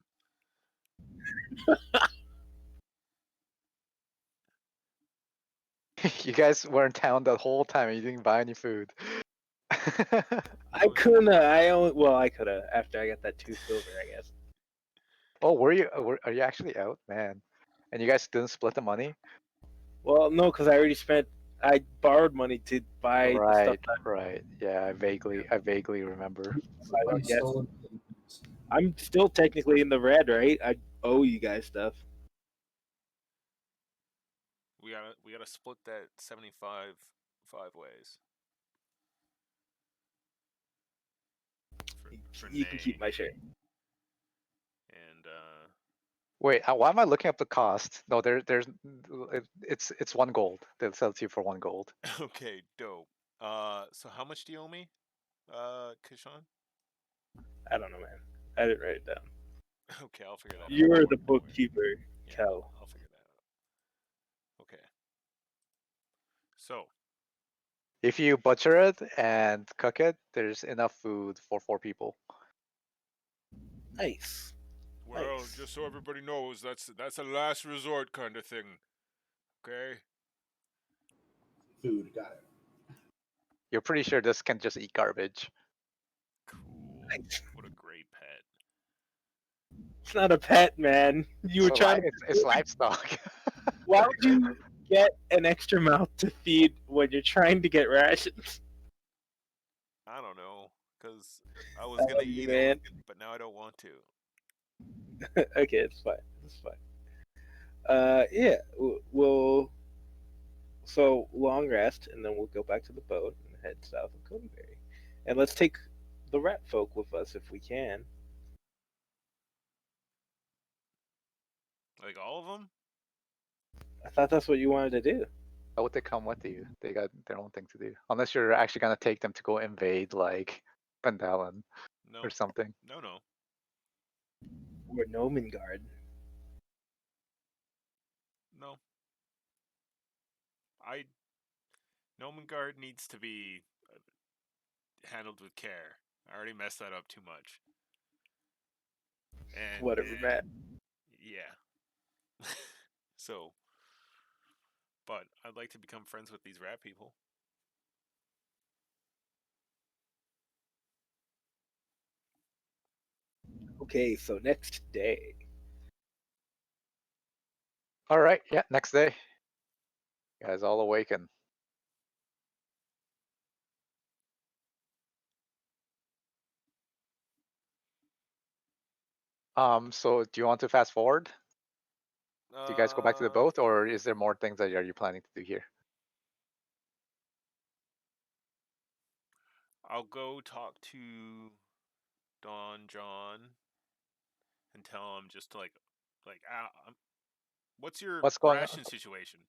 You guys were in town that whole time and you didn't buy any food. I couldn't. I could have after I got that 2 silver, I guess. Oh, are you actually out, man? And you guys didn't split the money? Well, no, because I already spent. I borrowed money to buy the stuff Right, that right. Yeah, I vaguely remember. I don't Money guess. stolen. I'm still technically in the red, right? I owe you guys stuff. We gotta split that 75 5 ways. For You can keep Nay. my share. And Wait, why am I looking up the cost? No, it's 1 gold. They'll sell it to you for 1 gold. okay, dope. So how much do you owe me, Kishan? I don't know, man. I didn't write it down. Okay, I'll figure that out. You're Don't the worry. bookkeeper, Yeah, Kel. I'll figure that out. Okay. So If you butcher it and cook it, there's enough food for 4 people. Nice. well, Nice. just so everybody knows, that's a last resort kind of thing. Okay. Food, got it. You're pretty sure this can just eat garbage. Cool. Nice. What a great pet. It's not a pet, man. You were So trying to. it's livestock. Why would you get an extra mouth to feed when you're trying to get rations? I don't know, cause I was gonna eat man. it, but now I don't want to. Okay, it's fine. It's fine. Yeah, we'll. So long rest, and then we'll go back to the boat and head south of Codenberry, and let's take the rat folk with us if we can. Like all of them? I thought that's what you wanted to do. Why would they come with you? They got their own thing to do. Unless you're actually gonna take them to go invade like Phandelver No. or something. No. Or Nomengard. No. Nomengard needs to be handled with care. I already messed that up too much. And Whatever, Matt. Yeah. So, but I'd like to become friends with these rat people. Okay, so next day. All right, yeah, next day. You guys all awaken. So do you want to fast forward? Do you guys go back to the boat, or is there more things that are you planning to do here? I'll go talk to Don John and tell him just to what's your What's going on? ration situation?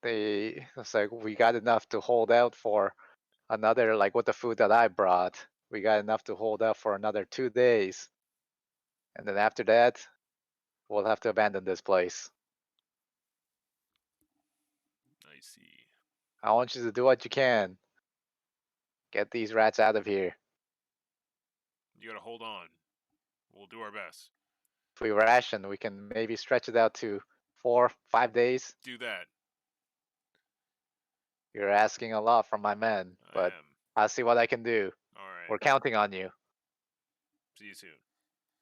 It's like we got enough to hold out for another, like with the food that I brought, we got enough to hold out for another 2 days. And then after that, we'll have to abandon this place. I see. I want you to do what you can. Get these rats out of here. You gotta hold on. We'll do our best. If we ration, we can maybe stretch it out to 4, 5 days. Do that. You're asking a lot from my men, I but am. I'll see what I can do. Alright. We're counting on you. See you soon.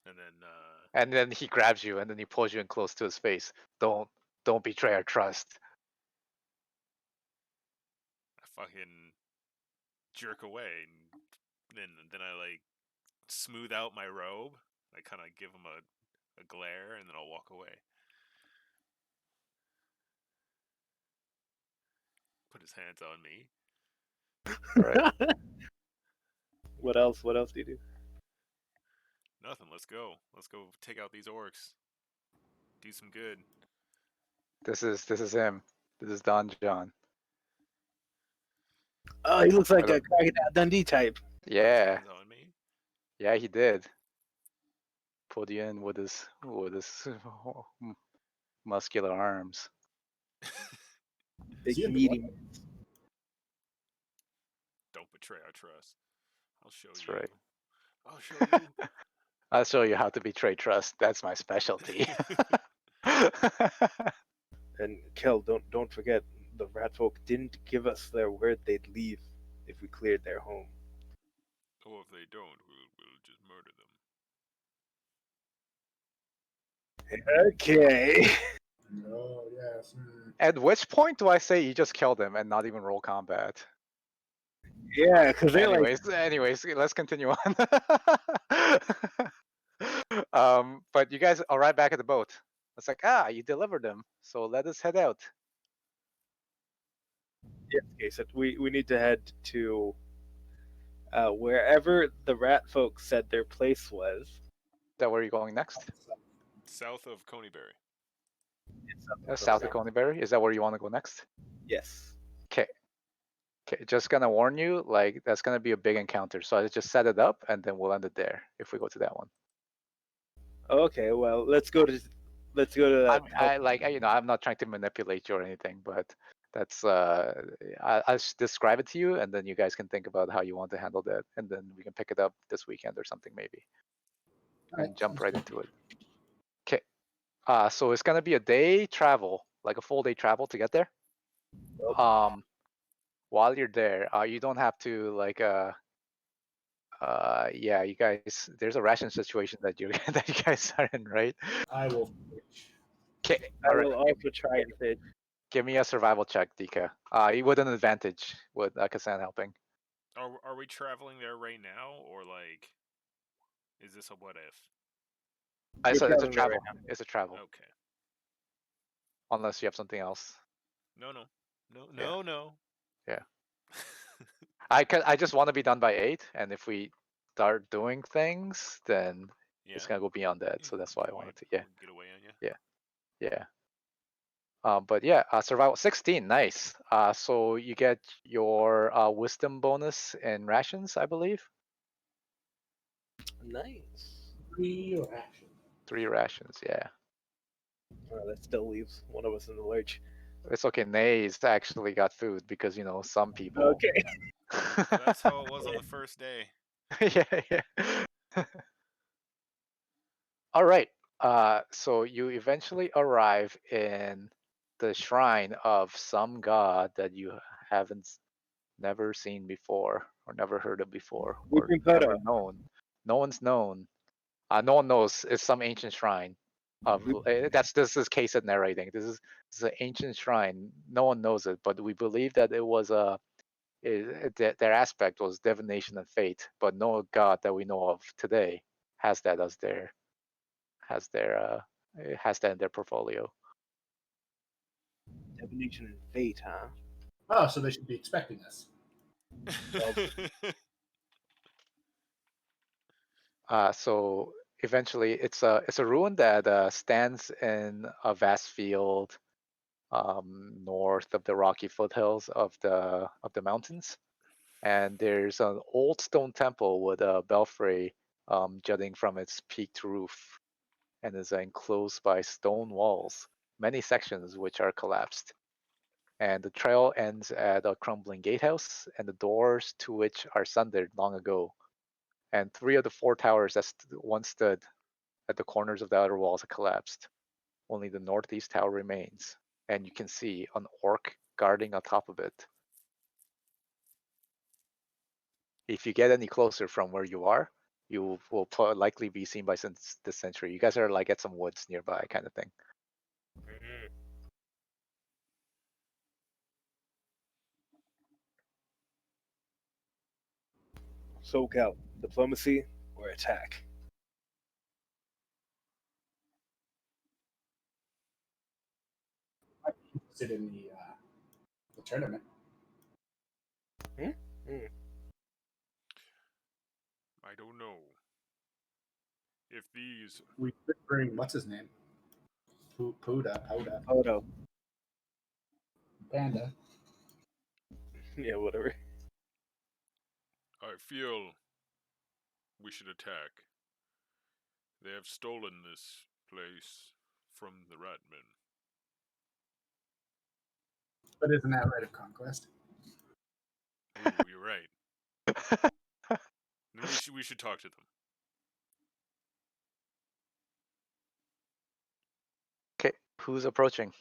And then, And then he grabs you and then he pulls you in close to his face. Don't betray our trust. I fucking jerk away. And then I, smooth out my robe. I kind of give him a glare, and then I'll walk away. Put his hands on me. Right. What else? What else do you do? Nothing. Let's go. Let's go take out these orcs. Do some good. This is him. This is Don John. Oh, he looks like Hello. a Crocodile Dundee type. Put his Yeah. hands on me. Yeah, he did. put you in with his muscular arms. Big See you in the meaty. Don't betray our trust. I'll show That's you. right. I'll show you. I'll show you how to betray trust. That's my specialty. And Kel, don't forget, the rat folk didn't give us their word they'd leave if we cleared their home. Or if they don't, we'll just murder them. Okay. Oh yes. At which point do I say you just killed him and not even roll combat? Yeah, because they're like, Anyways, let's continue on. But you guys are right back at the boat. It's like, you delivered them, so let us head out. yes, okay, so we need to head to wherever the rat folk said their place was. Is that where you're going next? South of Coneyberry. South of Coneyberry? Is that where you want to go next? Yes. Okay. Okay, just gonna warn you, like that's gonna be a big encounter. So I just set it up, and then we'll end it there if we go to that one. Okay, well, let's go to that. I'm not trying to manipulate you or anything, but that's I'll describe it to you, and then you guys can think about how you want to handle that, and then we can pick it up this weekend or something maybe, and jump right into it. Okay. So it's gonna be a day travel, like a full day travel to get there. While you're there, you don't have to like you guys, there's a ration situation that you that you guys are in, right? I will. Okay. I All right. will also try and fit. Give me a survival check, Dika. With an advantage with Kasan helping. Are we traveling there right now, or like, is this a what if? It's a traveling there travel. right It's a travel. Okay. Unless you have something else. No. Yeah. Yeah. I just want to be done by 8, and if we start doing things, then it's Yeah. gonna go beyond that. So that's why I wanted to. Yeah. Get away on you. Yeah. But yeah, survival 16, nice. So you get your wisdom bonus in rations, I believe. Nice. 3 rations. 3 rations, yeah. That still leaves one of us in the lurch. It's okay. Nays actually got food because some people. Okay. That's how it was on the first day. Yeah. All right. So you eventually arrive in the shrine of some god that you haven't never seen before or never heard of before or Weeping never Buddha. known. No one's known. No one knows. It's some ancient shrine of this is case at narrating. This is an ancient shrine. No one knows it, but we believe that it was their aspect was divination and fate, but no god that we know of today has that as their has that in their portfolio. Divination and fate, huh? Oh, so they should be expecting us. So eventually, it's a ruin that stands in a vast field north of the rocky foothills of the mountains, and there's an old stone temple with a belfry jutting from its peaked roof, and is enclosed by stone walls, many sections which are collapsed. And the trail ends at a crumbling gatehouse, and the doors to which are sundered long ago. And 3 of the 4 towers that once stood at the corners of the outer walls have collapsed. Only the northeast tower remains, and you can see an orc guarding on top of it. If you get any closer from where you are, you will likely be seen by this century. You guys are like at some woods nearby, kind of thing. So, Cal, diplomacy or attack? Sit in the tournament. I don't know. If these We could bring what's his name? Puda, Odo. Panda. Yeah, whatever. I feel we should attack. They have stolen this place from the Ratmen. But isn't that right of conquest? Ooh, you're right. Then we should talk to them. Okay, who's approaching?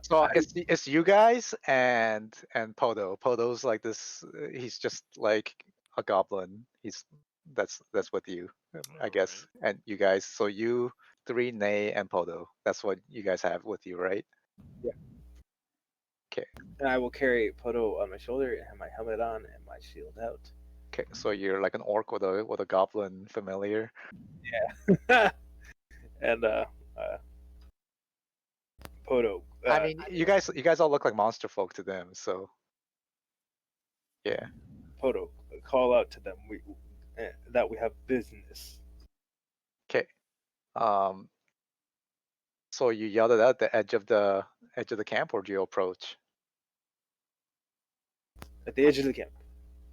So it's you guys and Podo. Podo's like this. He's just like a goblin. That's with you, I guess. Alright. And you guys. So you three, Nay, and Podo. That's what you guys have with you, right? Yeah. Okay. And I will carry Poto on my shoulder and have my helmet on and my shield out. Okay. So you're like an orc with a goblin familiar. Yeah. And Poto. I mean, you guys all look like monster folk to them. So yeah. Poto, call out to them. That we have business. Okay. So you yelled it at the edge of the camp, or do you approach? At the edge of the camp.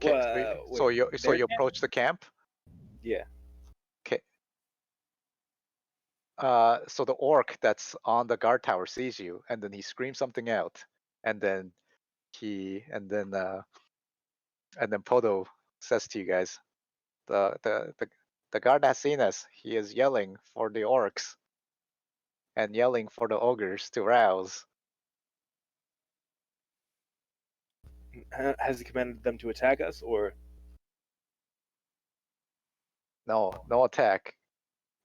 Okay. So Wait, you their camp? approach the camp. Yeah. Okay. So the orc that's on the guard tower sees you, and then he screams something out, and then Podo says to you guys, the guard has seen us. He is yelling for the orcs and yelling for the ogres to rouse. Has he commanded them to attack us, or No attack.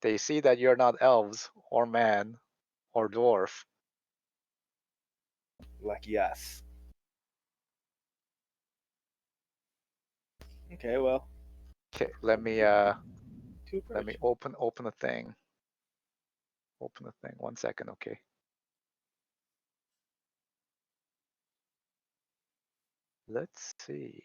They see that you're not elves or man or dwarf. like yes? Okay, well. Okay, let me To approach. open a thing. Open a thing. 1 second, okay. Let's see.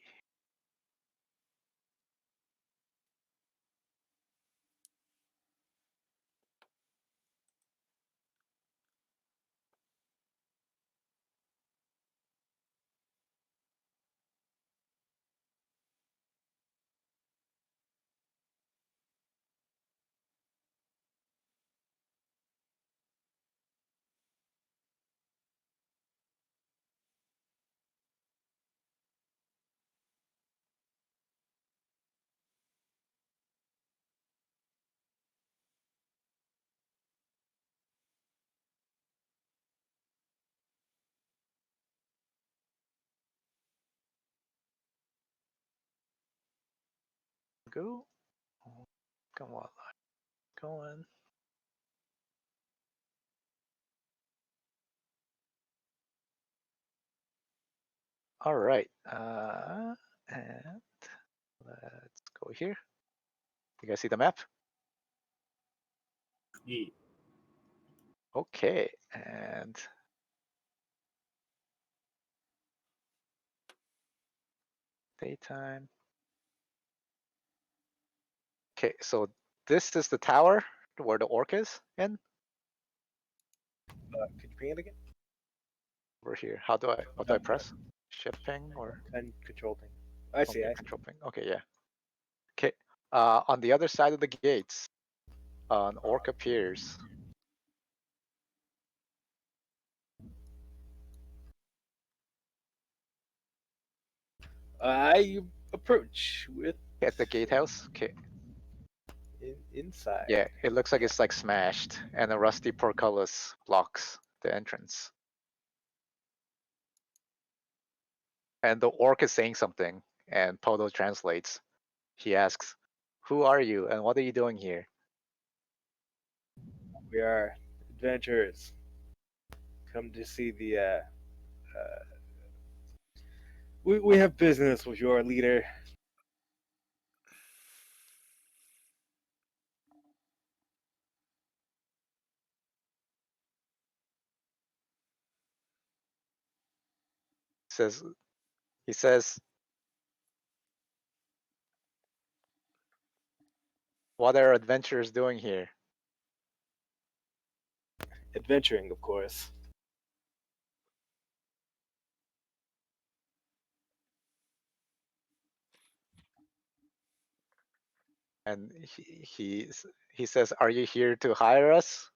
Go. Oh, come on. Going. All right. And let's go here. You guys see the map? Yeah. Okay. And daytime. Okay, so this is the tower where the orc is in. Could you ping it again? Over here. What do I press? Shift ping or And control thing. I see. okay, I see. control ping. Okay, yeah. Okay. On the other side of the gates, an orc appears. I approach with At the gatehouse. Okay. inside. Yeah, it looks like it's like smashed, and a rusty portcullis blocks the entrance. And the orc is saying something, and Podo translates. He asks, "Who are you, and what are you doing here?" We are adventurers. Come to see the. We have business with your leader. He says, "What are adventurers doing here?" Adventuring, of course. and he says, "Are you here to hire us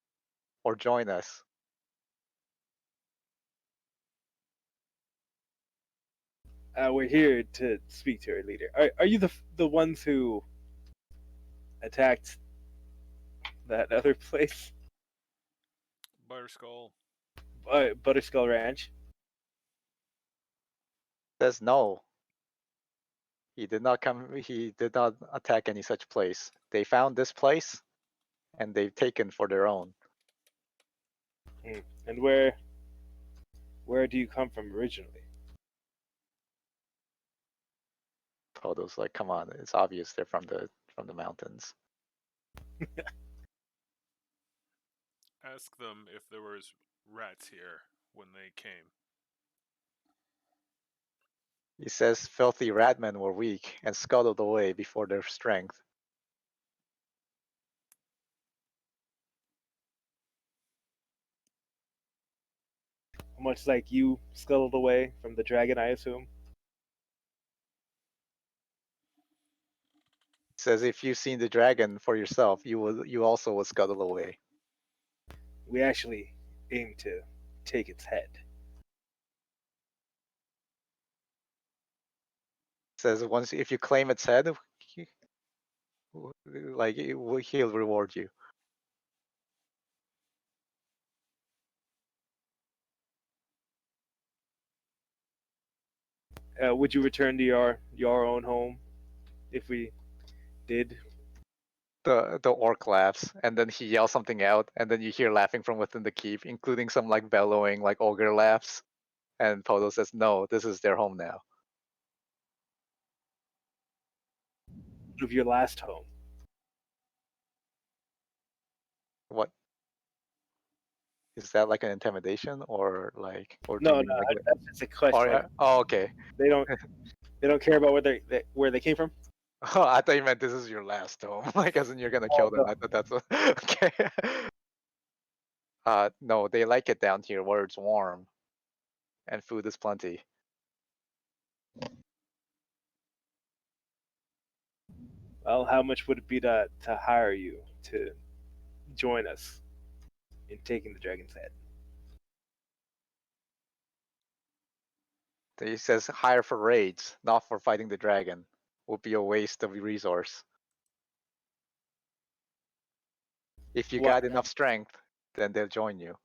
or join us?" We're here to speak to our leader. Are you the ones who attacked that other place, Butterskull. Butterskull Ranch? Says no. He did not come. He did not attack any such place. They found this place, and they've taken for their own. And where do you come from originally? Podo's like, "Come on, it's obvious they're from the mountains." Ask them if there was rats here when they came. He says, "Filthy ratmen were weak and scuttled away before their strength." Much like you scuttled away from the dragon, I assume. Says, "If you've seen the dragon for yourself, you also will scuttle away." We actually aim to take its head. Says, "Once if you claim its head, like he'll reward you." Would you return to your own home if we did? The orc laughs, and then he yells something out, and then you hear laughing from within the keep, including some like bellowing, like ogre laughs. And Podo says, "No, this is their home now." Of your last home? What is that, like an intimidation, or like, or do No, you no, mean like, that's just a question. Like, oh, okay. they don't care about where they came from. Oh, I thought you meant this is your last home, like as in you're gonna kill them. No. I thought that's okay. No, they like it down here where it's warm and food is plenty. Well, how much would it be to hire you to join us in taking the dragon's head? He says, "Hire for raids, not for fighting the dragon. Would be a waste of resource. If you Why? got enough strength, then they'll join you."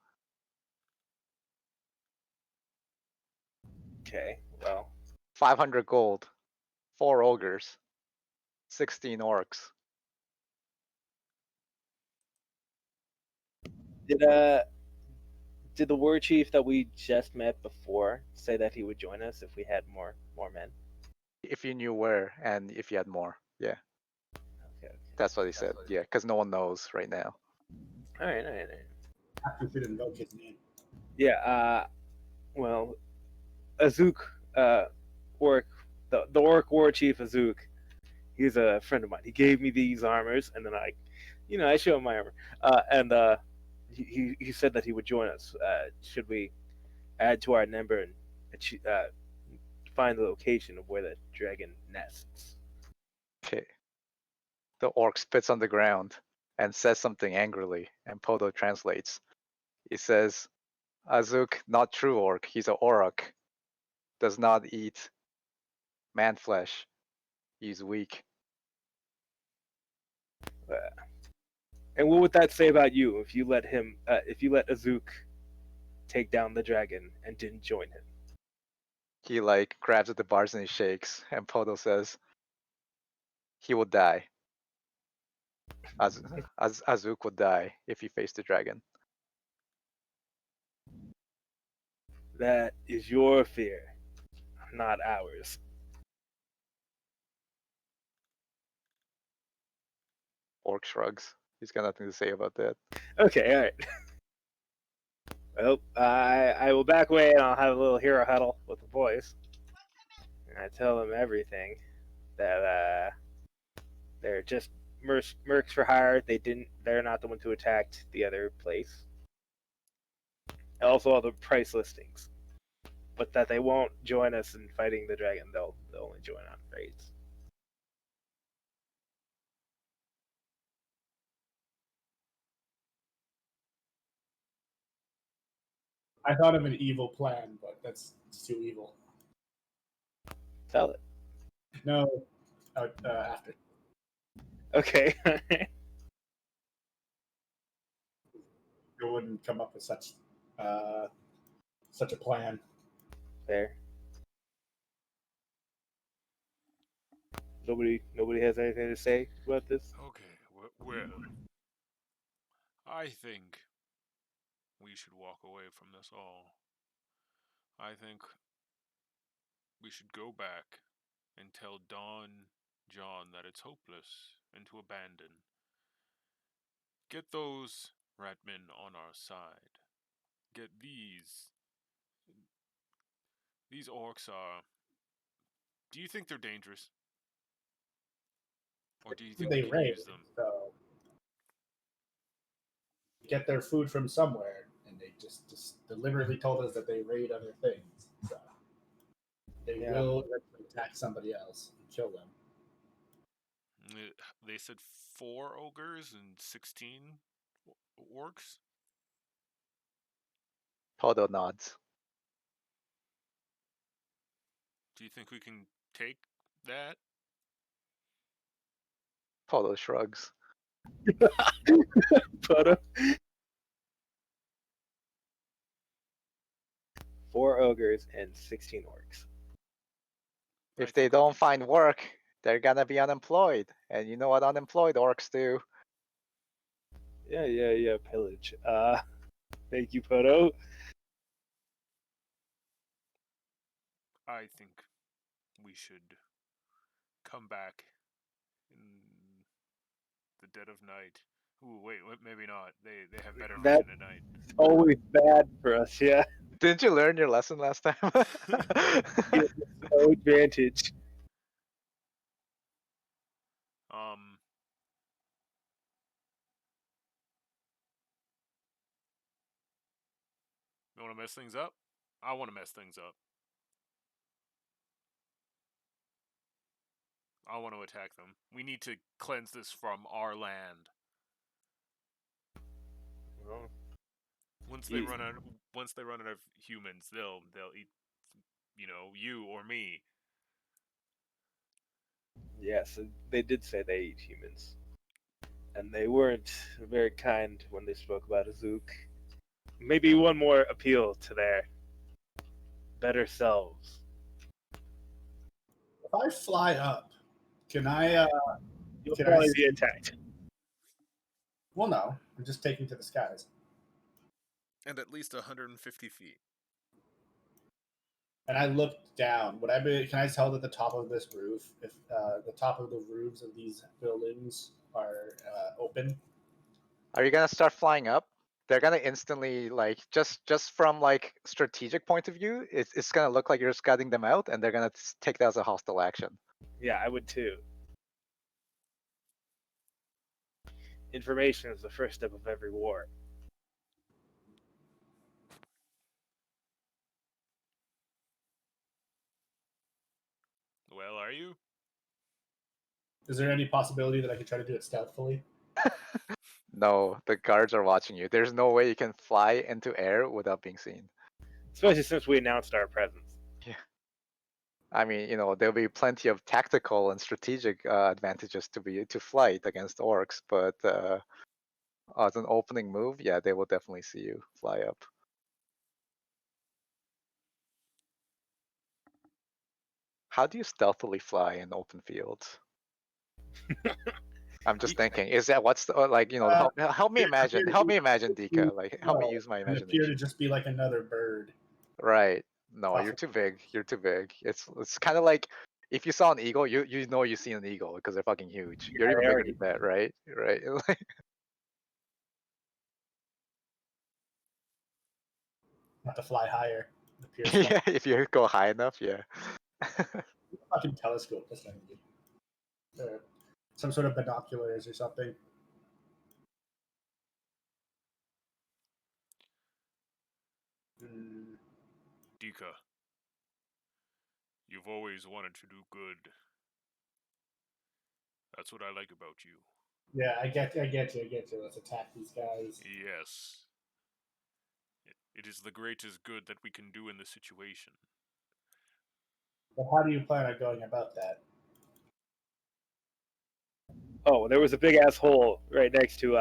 Okay, well, 500 gold, 4 ogres, 16 orcs. did uh did the war chief that we just met before say that he would join us if we had more men? If you knew where and if you had more. Yeah, Okay. that's what he said. Yeah, because no one knows right now. All right, all right, all right. After we didn't know his name. Yeah. Well, Azuk, orc, the orc war chief Azuk. He's a friend of mine. He gave me these armors, and then I show him my armor, and he said that he would join us. Should we add to our number and find the location of where the dragon nests? Okay. The orc spits on the ground and says something angrily, and Podo translates. He says, "Azuk, not true orc. He's a auroch. Does not eat man flesh. He's weak." Uh, and what would that say about you if you let Azuk take down the dragon and didn't join him? He like grabs at the bars and he shakes, and Podo says, "He will die. Azuk would die if he faced the dragon." That is your fear, not ours. Orc shrugs. He's got nothing to say about that. Okay, all right. Well, I will back away and I'll have a little hero huddle with the boys. And I tell them everything that they're just mercs for hire. They're not the ones who attacked the other place. Also, all the price listings, but that they won't join us in fighting the dragon. They'll only join on raids. I thought of an evil plan, but it's too evil. Tell it. No, after. Okay. You wouldn't come up with such a plan. Fair. Nobody has anything to say about this. Okay, well, I think we should walk away from this all. I think we should go back and tell John that it's hopeless and to abandon. Get those ratmen on our side. Get these. These orcs are. Do you think they're dangerous? Or do you think we They can raid, use them? so get their food from somewhere, and they just deliberately told us that they raid other things. So they will attack somebody else and kill them. They said 4 ogres and 16 orcs? Todo nods. Do you think we can take that? Todo shrugs. Photo. 4 ogres and 16 orcs. If they don't find work, they're gonna be unemployed. And you know what unemployed orcs do? Yeah, pillage. Thank you, Poto. I think we should come back in the dead of night. Ooh, wait, maybe not. They have better That's vision at night. always bad for us, yeah. Didn't you learn your lesson last time? No advantage. You want to mess things up? I want to mess things up. I want to attack them. We need to cleanse this from our land. Well, Once they run out of humans, they'll eat, you or me. yes, they did say they eat humans. And they weren't very kind when they spoke about Azuk. Maybe one more appeal to their better selves. If I fly up, can I? You'll Can I probably see? be attacked. Well, no. I'm just taking to the skies. And at least 150 feet. And I looked down. Would I be? Can I tell that the top of this roof, if the top of the roofs of these buildings are open? Are you gonna start flying up? They're gonna instantly just from strategic point of view, it's gonna look like you're scouting them out, and they're gonna take that as a hostile action. Yeah, I would too. Information is the first step of every war. Well, are you? Is there any possibility that I could try to do it stealthily? No, the guards are watching you. There's no way you can fly into air without being seen. Especially since we announced our presence. Yeah. I mean, there'll be plenty of tactical and strategic advantages to flight against orcs, but as an opening move, yeah, they will definitely see you fly up. How do you stealthily fly in open fields? I'm just thinking, is that what's the help me imagine, Dika, help me use my And appear to imagination. just be like another bird. Right. No, you're too big. You're too big. It's kind of like if you saw an eagle, you know you've seen an eagle because they're fucking huge. You're even bigger than that, right? Right. Have to fly higher. Yeah, if you go high enough, yeah. Fucking telescope. That's not good. Some sort of binoculars or something. Dika, you've always wanted to do good. That's what I like about you. Yeah, I get you. Let's attack these guys. Yes. It is the greatest good that we can do in this situation. But how do you plan on going about that? Oh, there was a big ass hole right next to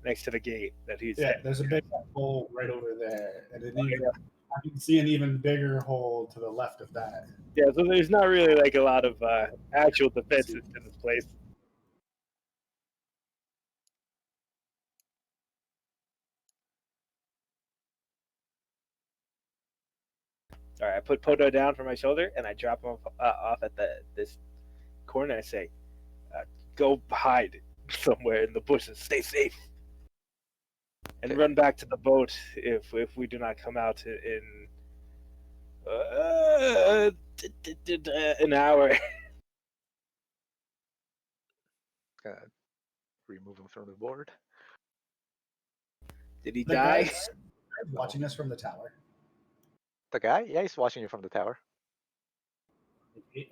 the gate that he's. Yeah, there's a big hole right over there, and I can see an even bigger hole to the left of that. Yeah, so there's not really like a lot of actual defenses to this place. All right, I put Poto down for my shoulder, and I drop him off at this corner. I say, "Go hide somewhere in the bushes. Stay safe, and Okay. run back to the boat if we do not come out in an hour." Gonna remove him from the board. Did he The die? guy's watching us from the tower. The guy? Yeah, he's watching you from the tower. Okay.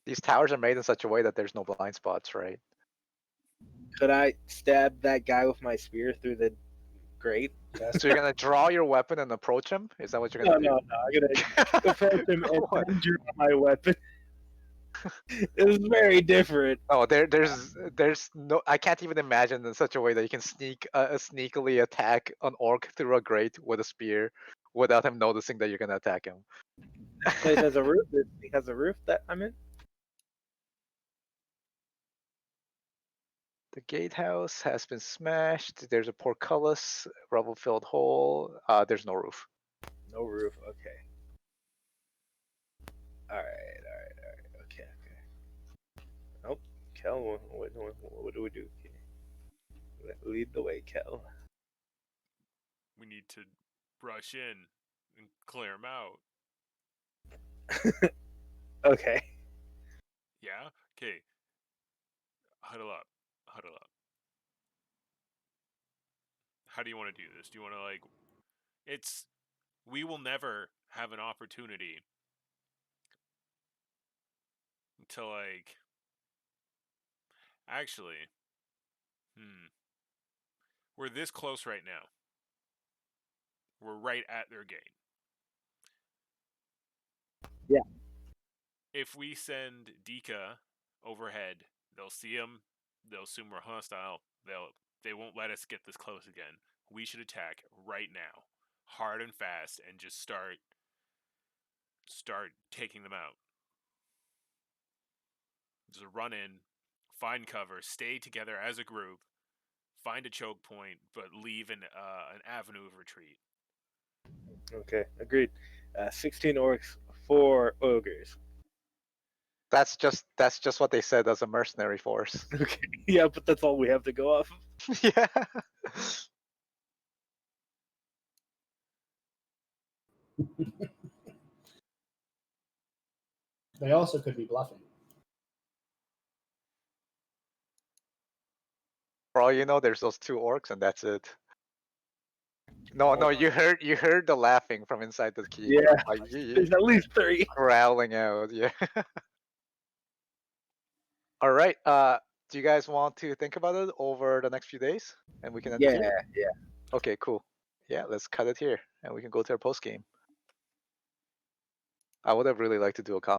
These towers are made in such a way that there's no blind spots, right? Could I stab that guy with my spear through the grate? Yes. So you're gonna draw your weapon and approach him? Is that what you're No, gonna no. I'm gonna approach him and What? then draw my weapon. It was very different. Oh, there's no. I can't even imagine in such a way that you can sneakily attack an orc through a grate with a spear without him noticing that you're gonna attack him. This place has a roof. It has a roof that I'm in. The gatehouse has been smashed. There's a portcullis, rubble-filled hole. There's no roof. No roof. Okay. All right. Okay. Nope. Kel, what do we do? Lead the way, Kel. We need to rush in and clear him out. Okay. Yeah? Okay. Huddle up. How do you want to do this? Do you want to, like... We will never have an opportunity to, like... Actually... We're this close right now. We're right at their gate. Yeah. If we send Dika overhead, they'll see him. They'll assume we're hostile. They won't let us get this close again. We should attack right now, hard and fast, and just start taking them out. Just run in, find cover, stay together as a group, find a choke point, but leave an avenue of retreat. Okay. Agreed. 16 orcs, 4 ogres. That's just what they said as a mercenary force. Okay. Yeah, but that's all we have to go off of. Yeah. They also could be bluffing. For all you know, there's those 2 orcs and that's it. No, you heard the laughing from inside the key. Yeah. Like, There's at least 3. growling out, yeah. All right. Do you guys want to think about it over the next few days, and we can end it Yeah. here? Yeah. Okay, cool. Yeah, let's cut it here, and we can go to our post game. I would have really liked to do a